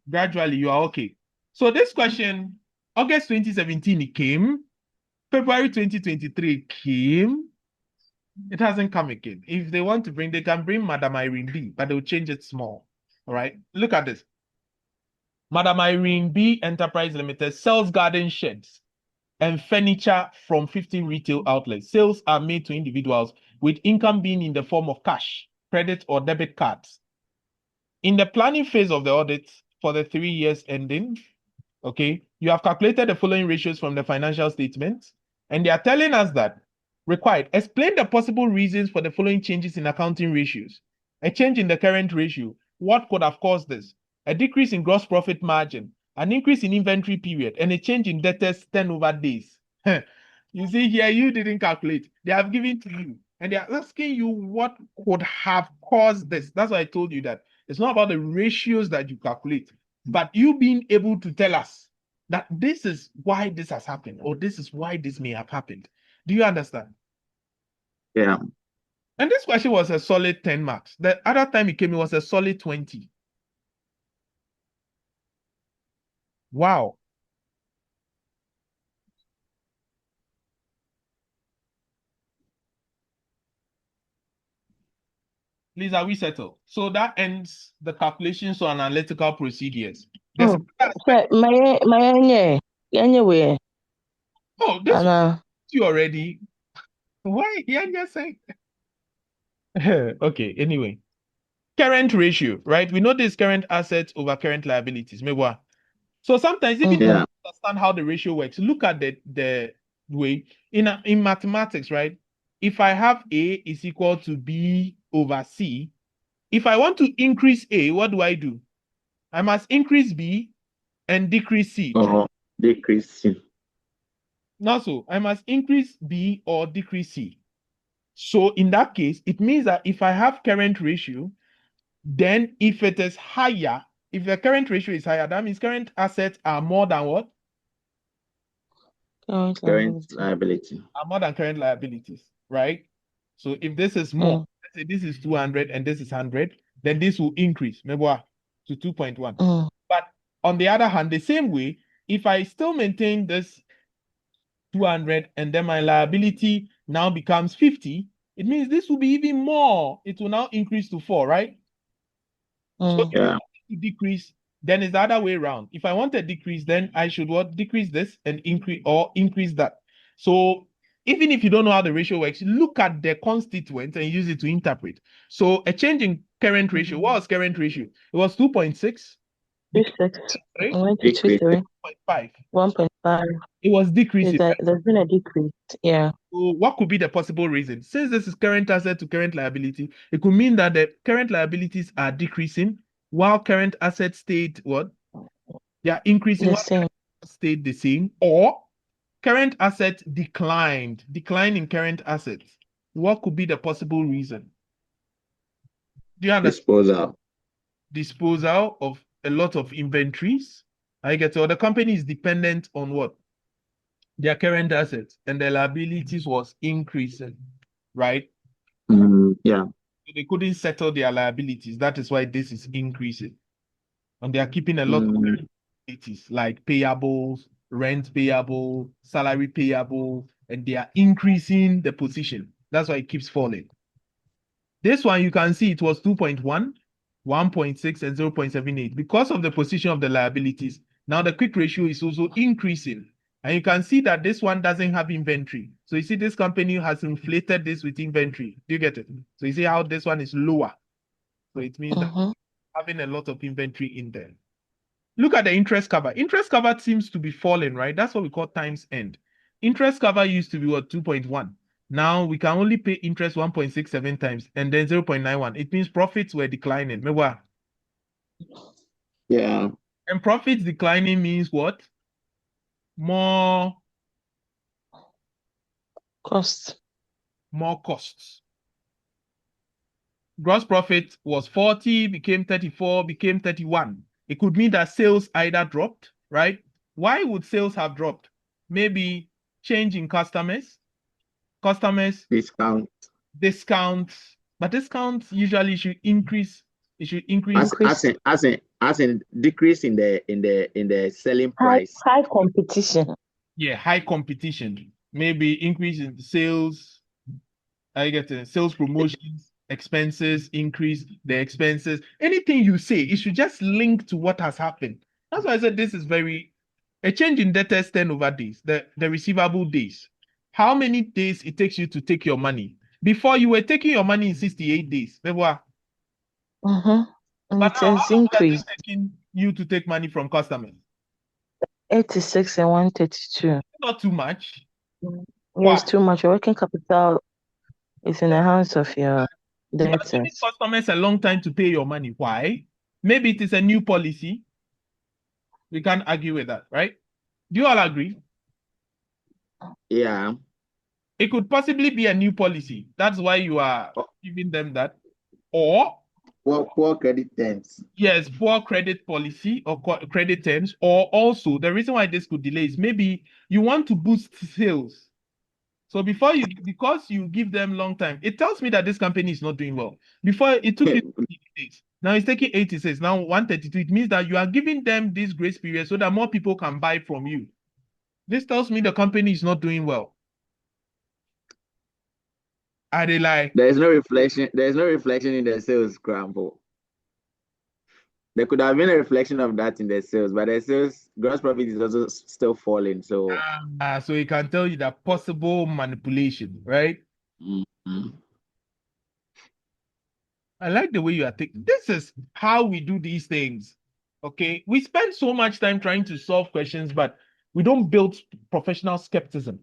A: gradually you are okay. So this question, August 2017 it came, February 2023 came. It hasn't come again. If they want to bring, they can bring Madam Irene B, but they'll change it small. All right. Look at this. Madam Irene B Enterprise Limited sells garden sheds and furniture from 15 retail outlets. Sales are made to individuals with income being in the form of cash, credit, or debit cards. In the planning phase of the audit for the 3 years ending, okay, you have calculated the following ratios from the financial statements, and they are telling us that required, explain the possible reasons for the following changes in accounting ratios. A change in the current ratio, what could have caused this? A decrease in gross profit margin, an increase in inventory period, and a change in debtors turnover days. You see here, you didn't calculate. They have given to you, and they are asking you what could have caused this. That's why I told you that it's not about the ratios that you calculate, but you being able to tell us that this is why this has happened, or this is why this may have happened. Do you understand?
B: Yeah.
A: And this question was a solid 10 marks. The other time it came, it was a solid 20. Wow. Please, are we settled? So that ends the calculations on analytical procedures. There's oh, this you already. Why? Yeah, just saying. Okay, anyway. Current ratio, right? We know this current assets over current liabilities. Maybe. So sometimes even
B: Yeah.
A: understand how the ratio works. Look at the way in mathematics, right? If I have A is equal to B over C, if I want to increase A, what do I do? I must increase B and decrease C.
B: Decrease C.
A: Not so. I must increase B or decrease C. So in that case, it means that if I have current ratio, then if it is higher, If the current ratio is higher, that means current assets are more than what?
C: Current
B: Current
C: liability.
B: liability.
A: Are more than current liabilities, right? So if this is more,
C: Mm.
A: let's say this is 200 and this is 100, then this will increase, maybe to 2.1.
C: Mm.
A: But on the other hand, the same way, if I still maintain this 200 and then my liability now becomes 50, it means this will be even more. It will now increase to 4, right? So
C: Mm.
A: if I
B: Yeah.
A: want to decrease, then it's the other way around. If I want a decrease, then I should what? Decrease this and increase that. So even if you don't know how the ratio works, look at the constituent and use it to interpret. So a change in current ratio. What was current ratio? It was 2.6,
C: 2.6
A: 3,
C: went to
B: Decrease.
C: 2.3.
A: 2.5.
C: 1.5.
A: It was decreasing.
C: There's been a decrease. Yeah.
A: So what could be the possible reason? Since this is current asset to current liability, it could mean that the current liabilities are decreasing while current assets stayed what? They are increasing
C: The
A: while
C: same.
A: stayed the same, or current assets decline in current assets. What could be the possible reason? Do you understand?
B: Disposal.
A: Disposal of a lot of inventories. I get it. Or the company is dependent on what? Their current assets, and their liabilities was increasing, right?
B: Yeah.
A: So they couldn't settle their liabilities. That is why this is increasing. And they are keeping a lot of
B: Mm.
A: liabilities like payables, rent payable, salary payable, and they are increasing the position. That's why it keeps falling. This one, you can see it was 2.1, 1.6, and 0.78. Because of the position of the liabilities, now the quick ratio is also increasing. And you can see that this one doesn't have inventory. So you see this company has inflated this with inventory. Do you get it? So you see how this one is lower. So it means that
C: Mm-hmm.
A: having a lot of inventory in there. Look at the interest cover. Interest cover seems to be falling, right? That's what we call times end. Interest cover used to be what, 2.1. Now we can only pay interest 1.67 times and then 0.91. It means profits were declining. Remember?
B: Yeah.
A: And profits declining means what? More
C: Cost.
A: costs. Gross profit was 40, became 34, became 31. It could mean that sales either dropped, right? Why would sales have dropped? Maybe change in customers,
B: Discount.
A: discounts, but discounts usually should increase. It should increase.
B: As in decrease in the selling price.
C: High competition.
A: Yeah, high competition. Maybe increase in sales. I get it. Sales promotions, expenses, increase the expenses. Anything you say, it should just link to what has happened. That's why I said this is a change in debtors turnover days, the receivable days. How many days it takes you to take your money? Before you were taking your money in 68 days. Remember?
C: Mm-hmm. And
A: But
C: it
A: now, how
C: has
A: long has it
C: increased.
A: taken you to take money from customers?
C: 86 and 132.
A: Not too much.
C: Mm. Yeah,
A: Why?
C: it's too much. Your working capital is in the hands of your
A: You are giving
C: debtors.
A: customers a long time to pay your money. Why? Maybe it is a new policy. We can't argue with that, right? Do you all agree?
B: Yeah.
A: It could possibly be a new policy. That's why you are giving them that. Or,
B: Poor credit terms.
A: yes, poor credit policy or credit terms. Or also, the reason why this could delay is maybe you want to boost sales. So because you give them long time, it tells me that this company is not doing well. Before it took you 80 days. Now it's taking 86. Now 132. It means that you are giving them this grace period so that more people can buy from you. This tells me the company is not doing well. Are they like?
B: There's no reflection. There's no reflection in the sales scramble. There could have been a reflection of that in the sales, but the sales gross profit is also still falling. So,
A: So it can tell you that possible manipulation, right?
B: mhm.
A: I like the way you are thinking. This is how we do these things. Okay. We spend so much time trying to solve questions, but we don't build professional skepticism.